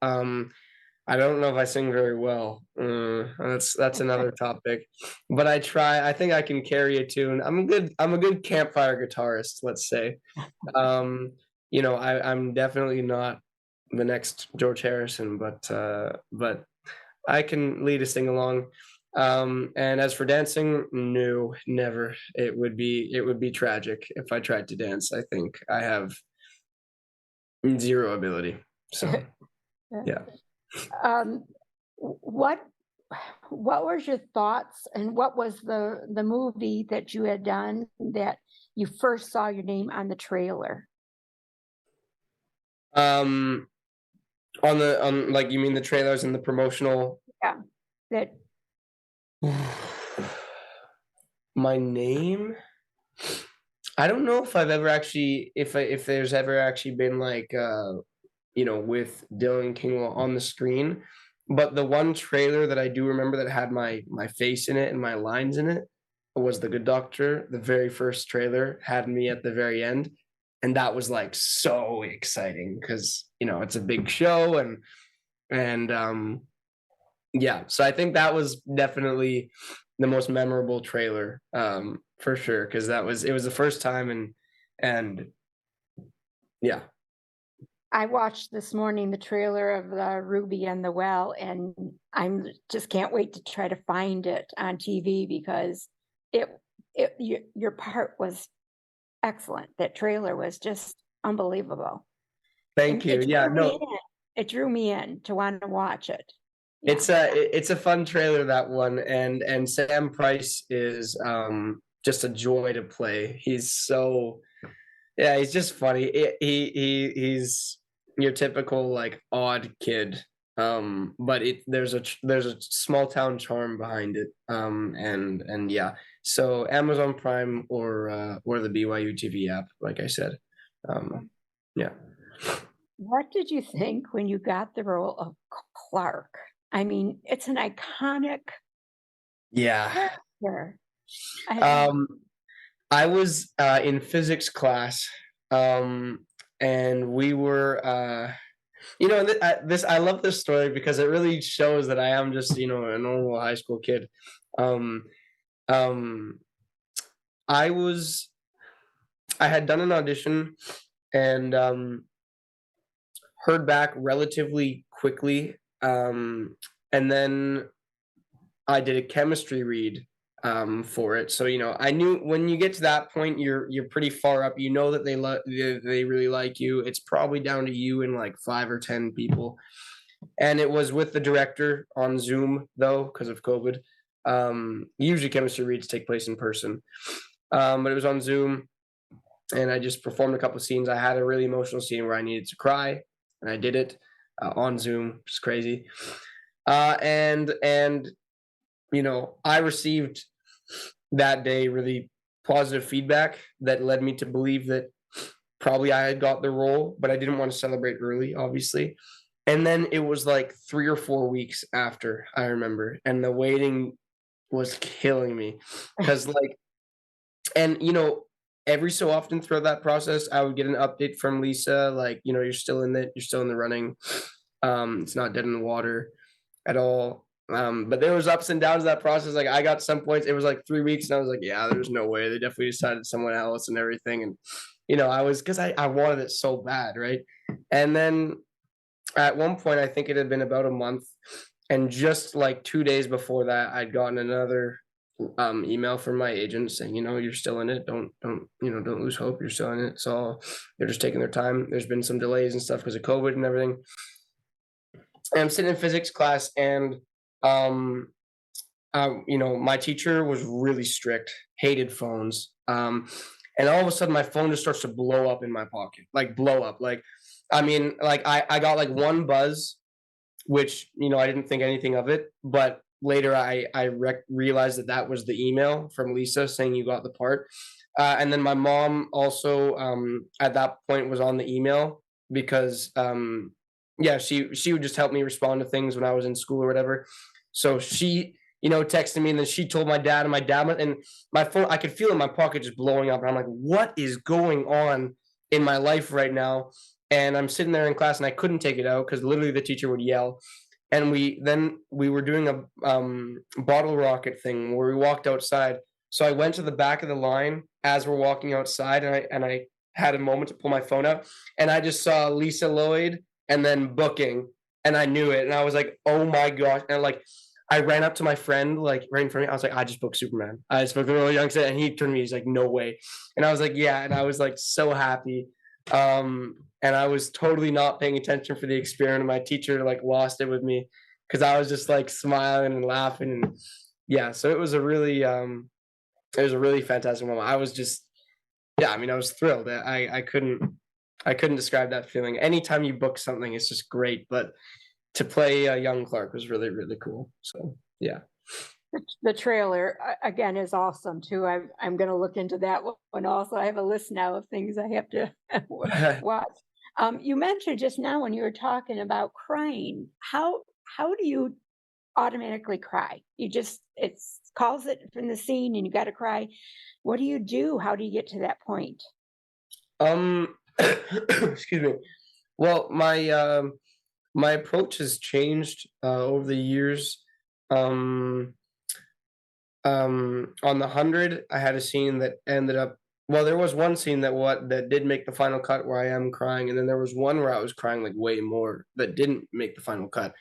I don't know if I sing very well. That's another topic, but I try. I think I can carry a tune. I'm a good campfire guitarist, let's say. Um, I'm definitely not the next George Harrison, but I can lead a sing along. And as for dancing, no, never. It would be tragic if I tried to dance. I think I have zero ability. So yeah. Um, what what was your thoughts, and what was the movie that you had done that you first saw your name on the trailer? Um, on like you mean the trailers and the promotional. Yeah, that My name? I don't know if I've ever actually if there's ever actually been like with Dylan Kingwell on the screen. But the one trailer that I do remember that had my face in it and my lines in it was The Good Doctor. The very first trailer had me at the very end. And that was like so exciting because it's a big show and yeah. So I think that was definitely the most memorable trailer, for sure, because it was the first time and yeah. I watched this morning the trailer of Ruby and the Well, and I'm just can't wait to try to find it on TV because it your part was excellent. That trailer was just unbelievable. Thank And you. it Yeah, drew me no, in. It drew me in to want to watch it. Yeah. it's a fun trailer, that one, and Sam Price is just a joy to play. He's so, yeah, he's just funny. He's your typical like odd kid, but there's a small town charm behind it, and yeah. So Amazon Prime or the BYU TV app, like I said, yeah. What did you think when you got the role of Clark? I mean, it's an iconic Yeah. character. I, Um, I was in physics class, um, and we were, this. I love this story because it really shows that I am just, a normal high school kid. Um, um, I was, I had done an audition and heard back relatively quickly, and then I did a chemistry read for it. So I knew when you get to that point, you're pretty far up. You know that they really like you. It's probably down to you and like 5 or 10 people, and it was with the director on Zoom though because of COVID. Usually chemistry reads take place in person, but it was on Zoom, and I just performed a couple of scenes. I had a really emotional scene where I needed to cry, and I did it on Zoom, which is crazy. And I received that day really positive feedback that led me to believe that probably I had got the role, but I didn't want to celebrate early, obviously. And then it was like 3 or 4 weeks after, I remember, and the waiting was killing me because and every so often throughout that process, I would get an update from Lisa, like, you're still in it, you're still in the running. It's not dead in the water at all. But there was ups and downs of that process. Like I got some points, it was like 3 weeks, and I was like, yeah, there's no way. They definitely decided someone else and everything. And I was because I wanted it so bad, right? And then at one point, I think it had been about a month, and just like 2 days before that, I'd gotten another email from my agent saying, you're still in it. Don't lose hope. You're still in it. So they're just taking their time. There's been some delays and stuff because of COVID and everything. And I'm sitting in physics class, and um, my teacher was really strict, hated phones. And all of a sudden, my phone just starts to blow up in my pocket, like blow up. Like, I mean, like I got like one buzz, which I didn't think anything of it, but later I realized that was the email from Lisa saying you got the part. And then my mom also at that point was on the email because yeah, she would just help me respond to things when I was in school or whatever. So she texted me, and then she told my dad, and and my phone, I could feel in my pocket just blowing up, and I'm like, what is going on in my life right now? and I'm sitting there in class, and I couldn't take it out because literally the teacher would yell. And we were doing a bottle rocket thing where we walked outside. So I went to the back of the line as we're walking outside, and I had a moment to pull my phone out, and I just saw Lisa Lloyd and then booking, and I knew it, and I was like, oh my gosh, and like I ran up to my friend like right in front of me. I was like, I just booked Superman. I just booked the Royal Young set, and he turned to me. He's like, no way, and I was like, yeah, and I was like so happy. And I was totally not paying attention for the experiment. My teacher like lost it with me because I was just like smiling and laughing, and yeah, so it was a really fantastic moment. I was just, yeah, I mean, I was thrilled. I couldn't describe that feeling. Anytime you book something, it's just great. But to play young Clark was really, really cool. So yeah. The trailer again is awesome too. I'm going to look into that one also. I have a list now of things I have to watch. You mentioned just now when you were talking about crying. How do you automatically cry? You just it calls it from the scene, and you got to cry. What do you do? How do you get to that point? Excuse me. Well, my approach has changed over the years. Um, on the 100, I had a scene that ended up. Well, there was one scene that did make the final cut where I am crying, and then there was one where I was crying like way more that didn't make the final cut.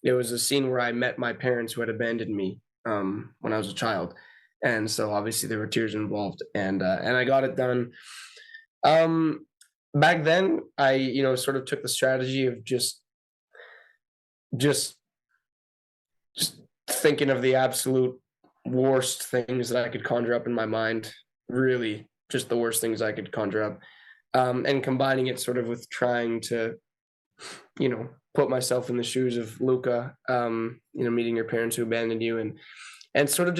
It was a scene where I met my parents who had abandoned me when I was a child, and so obviously there were tears involved, and I got it done. Um, Back then, I sort of took the strategy of just just thinking of the absolute worst things that I could conjure up in my mind, really just the worst things I could conjure up, and combining it sort of with trying to, put myself in the shoes of Luca, meeting your parents who abandoned you, and sort of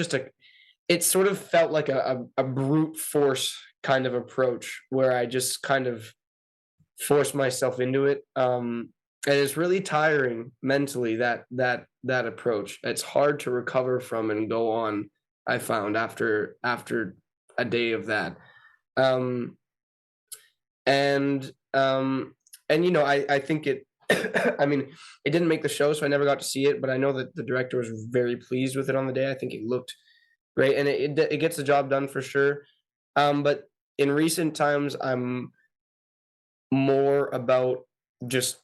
it sort of felt like a brute force kind of approach where I just kind of forced myself into it. And it's really tiring mentally, that approach. It's hard to recover from and go on, I found after a day of that. Um and I think it I mean, it didn't make the show, so I never got to see it, but I know that the director was very pleased with it on the day. I think it looked great, and it gets the job done for sure. But in recent times, I'm more about just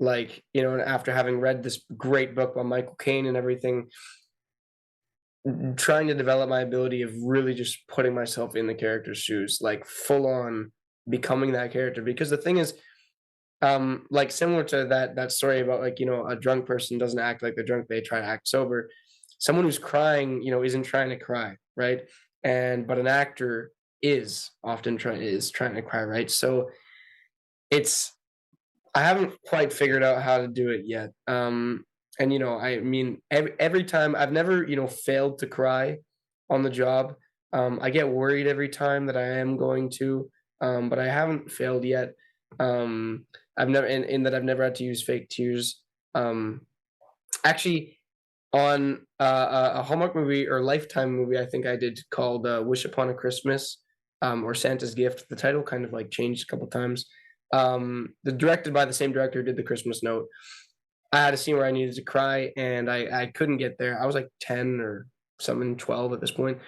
like, after having read this great book by Michael Caine and everything, trying to develop my ability of really just putting myself in the character's shoes, like full on becoming that character. Because the thing is, like similar to that story about like, a drunk person doesn't act like they're drunk, they try to act sober. Someone who's crying, isn't trying to cry, right? But an actor is often trying to cry, right? So it's I haven't quite figured out how to do it yet. And I mean, every time I've never, failed to cry on the job. I get worried every time that I am going to, but I haven't failed yet. I've never in that I've never had to use fake tears. Actually, on a Hallmark movie or Lifetime movie, I think I did called "Wish Upon a Christmas" or "Santa's Gift." The title kind of like changed a couple times. Directed by the same director who did The Christmas Note. I had a scene where I needed to cry, and I couldn't get there. I was like 10 or something, 12 at this point.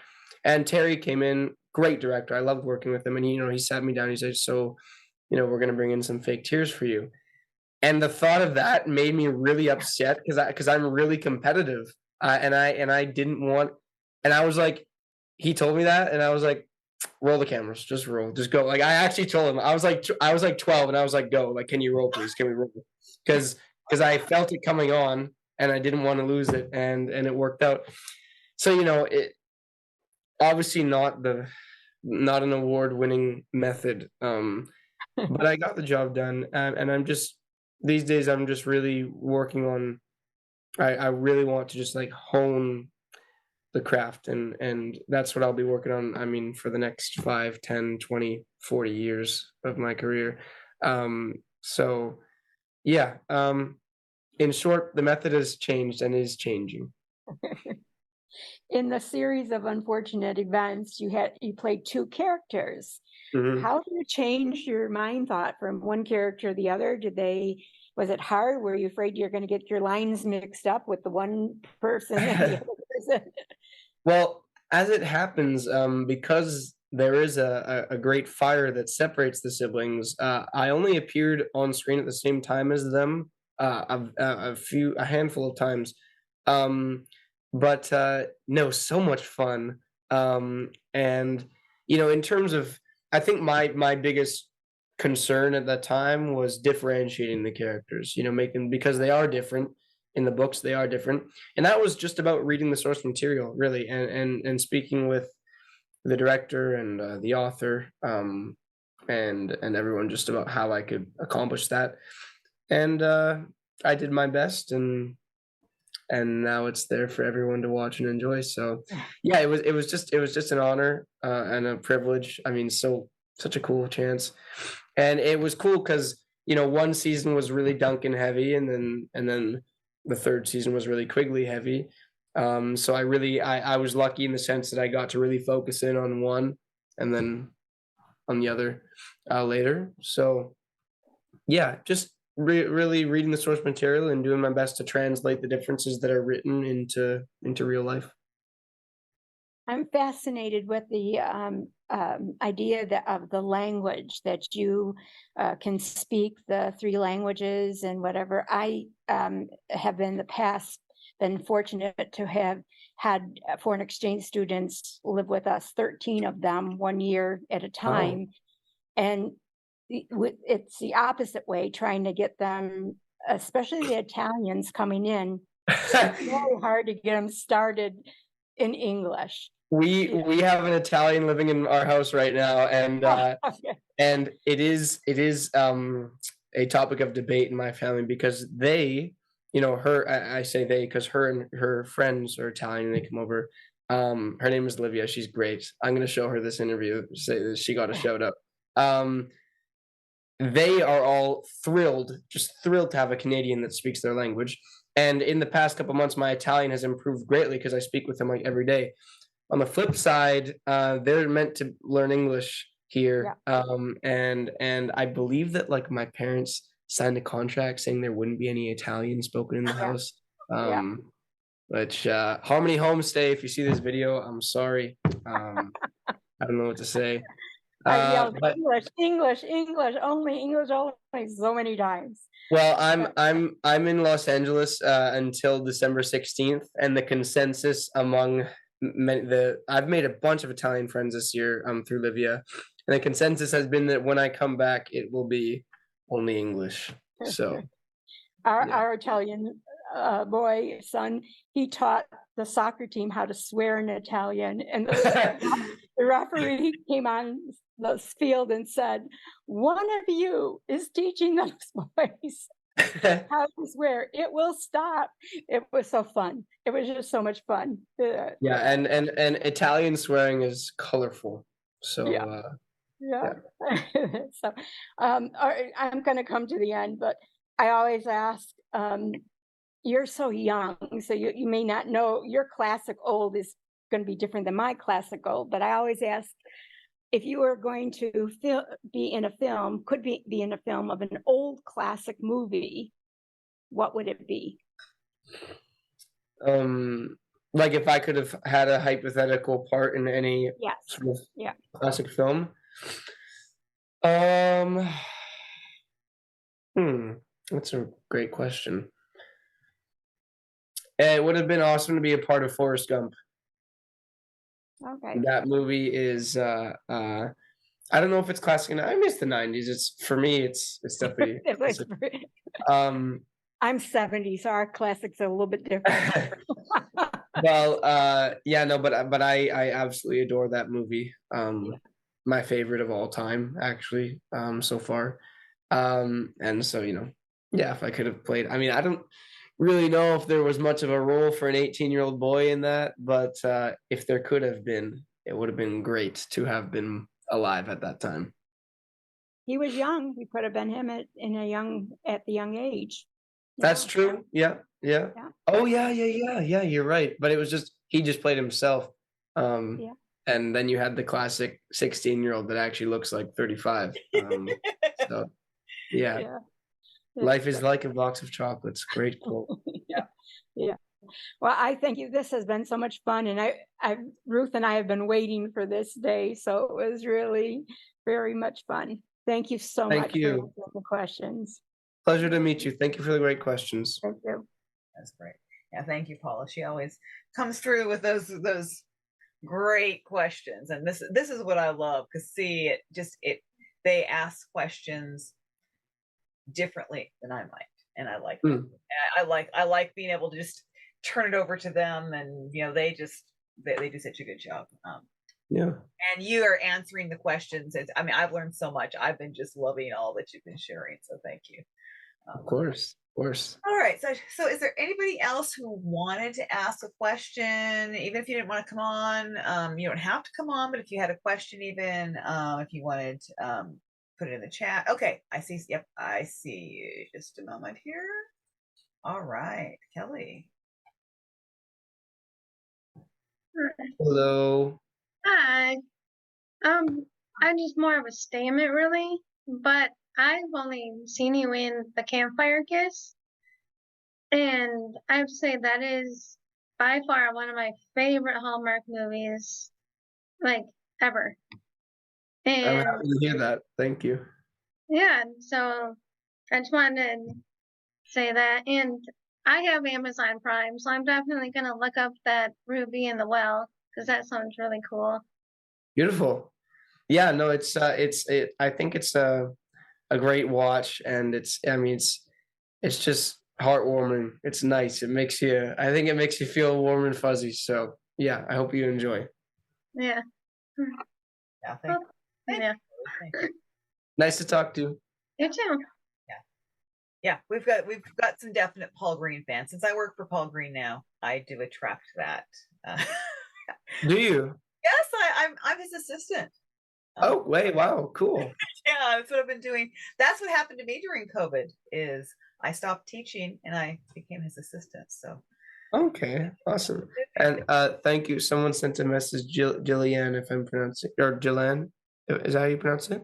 And Terry came in, great director. I loved working with him, and he sat me down. He said, "So, we're gonna bring in some fake tears for you." And the thought of that made me really upset because I'm really competitive, and I didn't want. And I was like, he told me that, and I was like, roll the cameras, just roll, just go. Like I actually told him, I was like 12, and I was like, go, like, can you roll, please? Can we roll? Because I felt it coming on, and I didn't want to lose it, and it worked out. So it obviously not an award-winning method, but I got the job done, and I'm just these days I'm just really working on. I really want to just like hone the craft, and that's what I'll be working on, I mean, for the next 5, 10, 20, 40 years of my career. So yeah, in short, the method has changed and is changing. In the series of unfortunate events, you played two characters. Mhm. How do you change your mind thought from one character to the other? Was it hard? Were you afraid you're going to get your lines mixed up with the one person and the other person? Well, as it happens, because there is a great fire that separates the siblings, I only appeared on screen at the same time as them, a handful of times. Um, but no, so much fun. And in terms of, I think my biggest concern at that time was differentiating the characters. Making because they are different in the books, they are different, and that was just about reading the source material, really, and speaking with the director and the author, and everyone, just about how I could accomplish that. And I did my best, and now it's there for everyone to watch and enjoy. So yeah, it was just an honor, and a privilege. I mean, such a cool chance. And it was cool because one season was really Duncan heavy, and then the third season was really Quigley heavy. So I was lucky in the sense that I got to really focus in on one, and then on the other later. So yeah, just really reading the source material and doing my best to translate the differences that are written into real life. I'm fascinated with the idea of the language that you can speak the three languages and whatever. I have in the past been fortunate to have had foreign exchange students live with us, 13 of them 1 year at a Wow. time. And it's the opposite way, trying to get them, especially the Italians coming in. It's very hard to get them started in English. We have an Italian living in our house right now, and Oh, uh, okay. and it is a topic of debate in my family because her, I say they because her and her friends are Italian and they come over. Her name is Livia. She's great. I'm gonna show her this interview. Say that she got a shout out. Um, they are all thrilled, just thrilled to have a Canadian that speaks their language. And in the past couple months, my Italian has improved greatly because I speak with them like every day. On the flip side, they're meant to learn English Yeah, here, and I believe that like my parents signed a contract saying there wouldn't be any Italian spoken in the yeah, house. yeah. Which Harmony Homestay, if you see this video, I'm sorry. I don't know what to say. I yelled But English, English, English only so many times. well, I'm But I'm I'm in Los Angeles until December 16th, and the consensus among I've made a bunch of Italian friends this year through Livia, and the consensus has been that when I come back, it will be only English. So yeah. our Italian son, he taught the soccer team how to swear in Italian, and the referee came on the field and said, "One of you is teaching those boys how to swear. It will stop." It was so fun. It was just so much fun. Yeah, and Italian swearing is colorful. So Yeah, yeah. yeah. So, I'm going to come to the end, but I always ask, you're so young, so you may not know your classic old is going to be different than my classic old, but I always ask if you were going to be in a film, be in a film of an old classic movie, what would it be? Um, like if I could have had a hypothetical part in any Yes. sort of Yeah. classic film. Um, hmm, that's a great question. It would have been awesome to be a part of Forrest Gump. Okay. That movie is I don't know if it's classic. I miss the 90s. It's for me it's definitely It was classic. Um I'm 70, so our classics are a little bit different. well yeah, no, but I absolutely adore that movie. Yeah. My favorite of all time actually, so far. And so, yeah, if I could have played, I mean, I don't really know if there was much of a role for an 18-year-old boy in that, but if there could have been, it would have been great to have been alive at that time. He was young. We could have been him at the young age. That's Yeah. true. Yeah, yeah. Yeah. Oh yeah, yeah, yeah, yeah. You're right. But it was just he just played himself. Yeah. And then you had the classic 16-year-old that actually looks like 35. So yeah, Yeah. life is like a box of chocolates. Great quote. Yeah. Yeah. Well, I thank you. This has been so much fun, and Ruth and I have been waiting for this day, so it was really very much fun. Thank you so Thank much for you. answering the questions. Pleasure to meet you. Thank you for the great questions. Thank you. That's great. Yeah, thank you, Paula. She always comes through with those great questions, and this is what I love, because they ask questions differently than I might, and I like that. I like being able to just turn it over to them, and they do such a good job. Yeah. And you are answering the questions. I've learned so much. I've been just loving all that you've been sharing. So thank you. Of course. Of course. All right. So is there anybody else who wanted to ask a question? Even if you didn't want to come on, you don't have to come on, but if you had a question, even if you wanted, put it in the chat. Okay. I see. Yep. I see you. Just a moment here. All right. Kelly. Hello. Hi. I'm just more of a statement, really, but I've only seen you in The Campfire Kiss, and I have to say that is by far one of my favorite Hallmark movies, like, ever. I'm And happy to hear that. Thank you. yeah, so I just wanted to say that. And I have Amazon Prime, so I'm definitely gonna look up that Ruby in the Well, because that sounds really cool. Beautiful. Yeah, no, I think it's a great watch, and it's just heartwarming. It's nice. I think it makes you feel warm and fuzzy. So yeah, I hope you enjoy. Yeah. Yeah. Yeah. Nice to talk to you. You too. Yeah, we've got some definite Paul Green fans. Since I work for Paul Green now, I do attract that. Do you? Yes, I'm his assistant. Oh, wait, wow, cool. Yeah, that's what I've been doing. That's what happened to me during COVID. Is I stopped teaching and I became his assistant. So Okay, awesome. And thank you. Someone sent a message, Jillian, if I'm pronouncing, or Jillian. Is that how you pronounce it?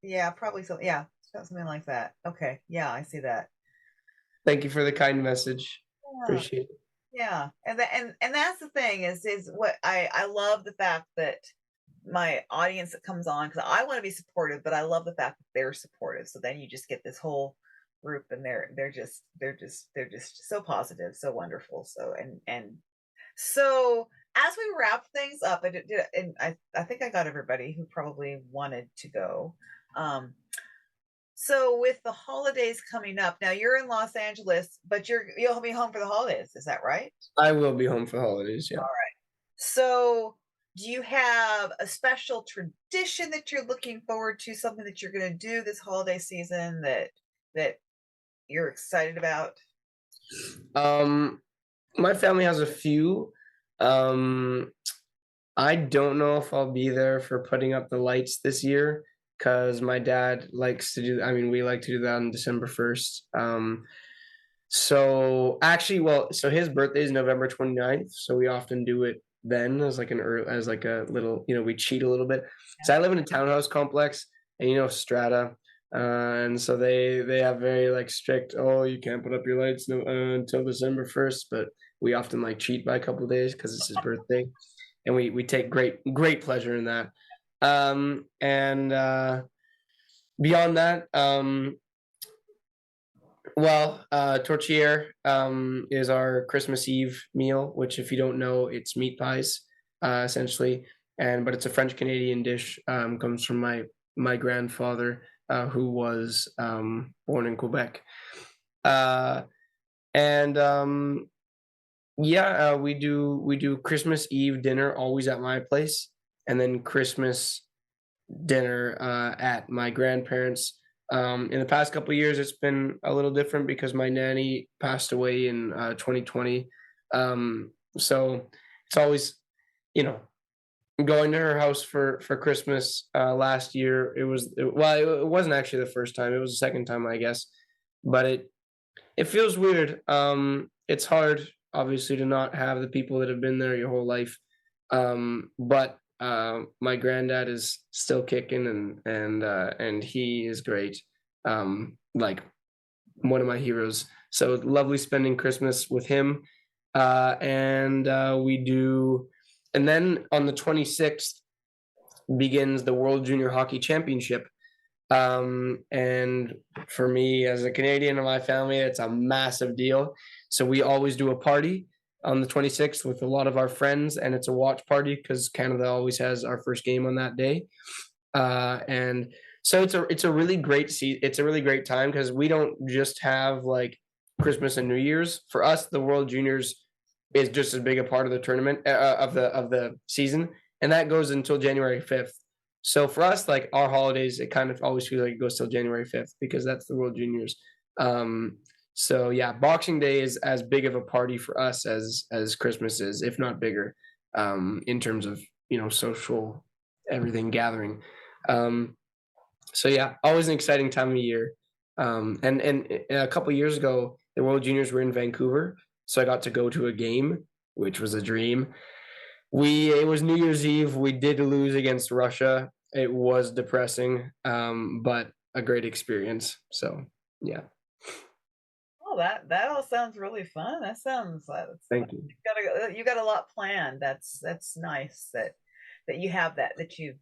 yeah, probably so. Yeah, something like that. Okay, yeah, I see that. Thank you for the kind message. Yeah. Appreciate it. Yeah, and that's the thing is what I love the fact that my audience that comes on, because I want to be supportive, but I love the fact that they're supportive. So then you just get this whole group, and they're just so positive, so wonderful. So and so as we wrap things up, I think I got everybody who probably wanted to go. So with the holidays coming up, now you're in Los Angeles, but you'll be home for the holidays. Is that right? I will be home for the holidays. Yeah. All right. So do you have a special tradition that you're looking forward to? Something that you're going to do this holiday season that you're excited about? My family has a few. I don't know if I'll be there for putting up the lights this year, because my dad likes to do. I mean, we like to do that on December 1st. So actually, so his birthday is November 29th, so we often do it then as like a little, we cheat a little bit. So I live in a townhouse complex, and strata, and so they have very like strict, oh, you can't put up your lights until December 1st, but we often like cheat by a couple of days because it's his birthday, and we take great pleasure in that. And beyond that, tortilla is our Christmas Eve meal, which, if you don't know, it's meat pies, essentially, but it's a French Canadian dish. Comes from my grandfather, who was born in Quebec, we do Christmas Eve dinner always at my place, and then Christmas dinner at my grandparents'. In the past couple of years, it's been a little different because my nanny passed away in 2020. So it's always, going to her house for Christmas. Last year, it wasn't actually the first time; it was the second time, I guess. But it feels weird. It's hard, obviously, to not have the people that have been there your whole life. But my granddad is still kicking, and he is great. Like one of my heroes. So lovely spending Christmas with him. And we do, and then on the 26th begins the World Junior Hockey Championship. And for me as a Canadian in my family, it's a massive deal. So we always do a party on the 26th with a lot of our friends, and it's a watch party because Canada always has our first game on that day. And so it's a really great it's a really great time because we don't just have like Christmas and New Year's. For us, the World Juniors is just as big a part of the tournament of the season, and that goes until January 5th. So for us, like our holidays, it kind of always feels like it goes till January 5th because that's the World Juniors. So yeah, Boxing Day is as big of a party for us as Christmas is, if not bigger, in terms of social everything gathering. So yeah, always an exciting time of year. And a couple of years ago, the World Juniors were in Vancouver, so I got to go to a game, which was a dream. It was New Year's Eve. We did lose against Russia. It was depressing, but a great experience. So yeah. Oh, that all sounds really fun. That sounds. Thank you. You got a lot planned. That's nice that you have that you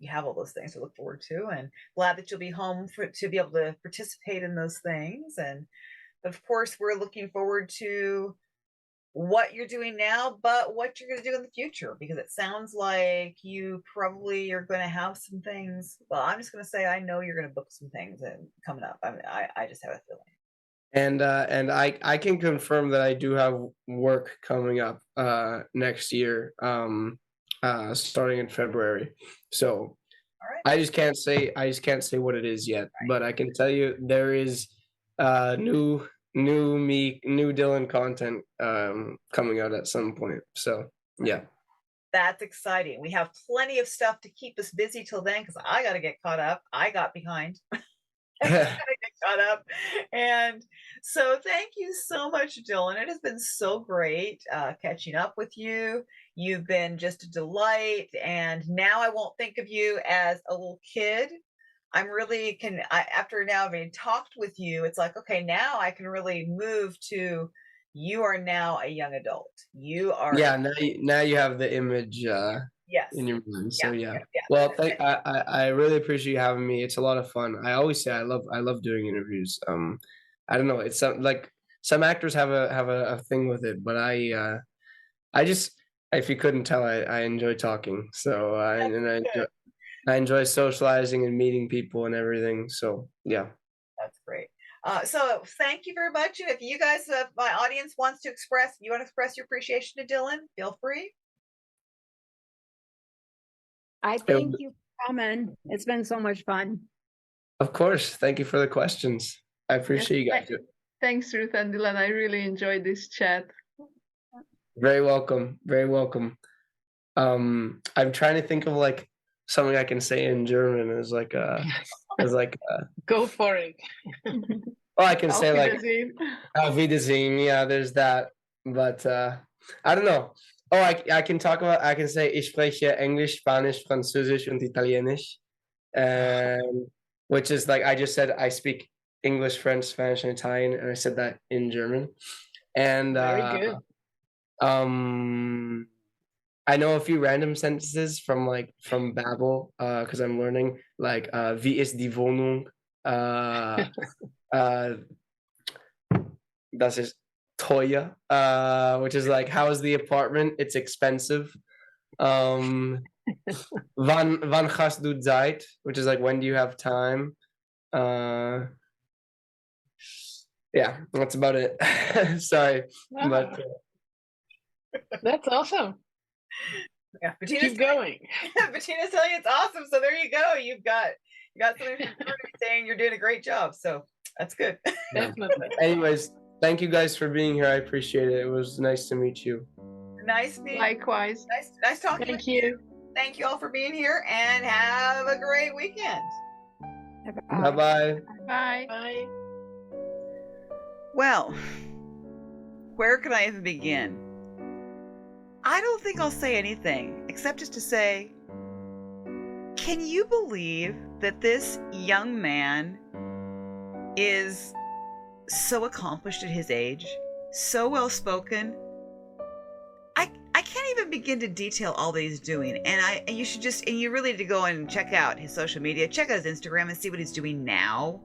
have all those things to look forward to, and glad that you'll be home to be able to participate in those things. And of course, we're looking forward to what you're doing now, but what you're going to do in the future, because it sounds like you probably are going to have some things. Well, I'm just going to say I know you're going to book some things and coming up. I mean, I just have a feeling. And I can confirm that I do have work coming up next year, starting in February. So I just can't say what it is yet, but I can tell you there is new Dylan content coming out at some point. So yeah. That's exciting. We have plenty of stuff to keep us busy till then, because I got to get caught up. I got behind. I gotta get caught up. And so thank you so much, Dylan. It has been so great catching up with you. You've been just a delight, and now I won't think of you as a little kid. I'm really after now having talked with you, it's like, okay, now I can really move to, you are now a young adult. You are now you have the image yes in your mind. So yeah. Well, I really appreciate you having me. It's a lot of fun. I always say I love doing interviews. I don't know, it's like some actors have a thing with it, but I just, if you couldn't tell, I enjoy talking. So I enjoy socializing and meeting people and everything. So yeah. That's great. So thank you very much. If you guys, my audience you want to express your appreciation to Dylan, feel free. I thank you for coming. It's been so much fun. Of course. Thank you for the questions. I appreciate you guys. Thanks, Ruth and Dylan. I really enjoyed this chat. Very welcome. Very welcome. I'm trying to think of like something I can say in German as like Go for it. Well, I can say like Auf Wiedersehen. Yeah, there's that. But I don't know. Oh, I can say ich spreche Englisch, Spanish, Französisch und Italienisch. Which is like I just said I speak English, French, Spanish, and Italian, and I said that in German. And very good. I know a few random sentences from Babel, because I'm learning, like wie ist die Wohnung? Das ist teuer, which is like, how is the apartment? It's expensive. Wann hast du Zeit? Which is like, when do you have time? Yeah, that's about it. Sorry, but that's awesome. Yeah, keep going. Bettina's telling you it's awesome. So there you go. You got something saying you're doing a great job. So that's good. Definitely. Anyways, thank you guys for being here. I appreciate it. It was nice to meet you. Nice meeting. Likewise. Nice talking. Thank you. Thank you all for being here, and have a great weekend. Bye-bye. Bye. Bye. Well, where could I even begin? I don't think I'll say anything except just to say, can you believe that this young man is so accomplished at his age, so well spoken? I can't even begin to detail all that he's doing. And you really need to go and check out his social media, check out his Instagram and see what he's doing now.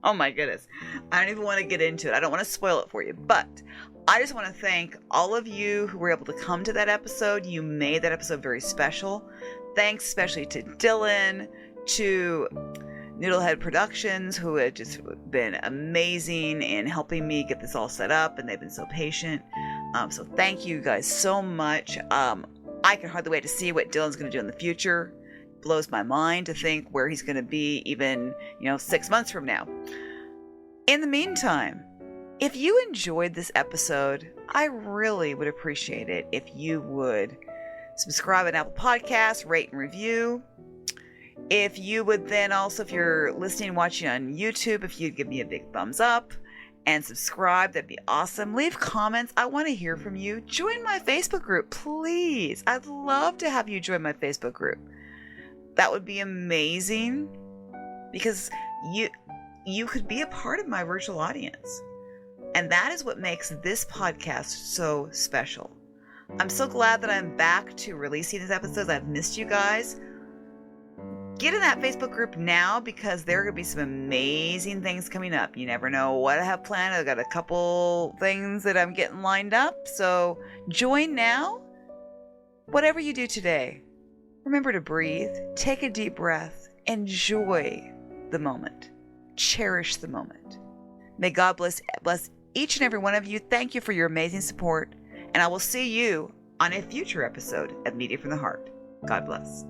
Oh my goodness. I don't even want to get into it. I don't want to spoil it for you, but I just want to thank all of you who were able to come to that episode. You made that episode very special. Thanks especially to Dylan, to Noodlehead Productions, who had just been amazing in helping me get this all set up, and they've been so patient. So thank you guys so much. I can hardly wait to see what Dylan's going to do in the future. It blows my mind to think where he's going to be even, 6 months from now. In the meantime, if you enjoyed this episode, I really would appreciate it if you would subscribe on Apple Podcasts, rate and review. If you would then also, if you're listening and watching on YouTube, if you'd give me a big thumbs up and subscribe, that'd be awesome. Leave comments. I want to hear from you. Join my Facebook group, please. I'd love to have you join my Facebook group. That would be amazing because you could be a part of my virtual audience. And that is what makes this podcast so special. I'm so glad that I'm back to releasing these episodes. I've missed you guys. Get in that Facebook group now because there are going to be some amazing things coming up. You never know what I have planned. I've got a couple things that I'm getting lined up. So join now. Whatever you do today, remember to breathe, take a deep breath, enjoy the moment, cherish the moment. May God bless each and every one of you. Thank you for your amazing support. And I will see you on a future episode of Media from the Heart. God bless.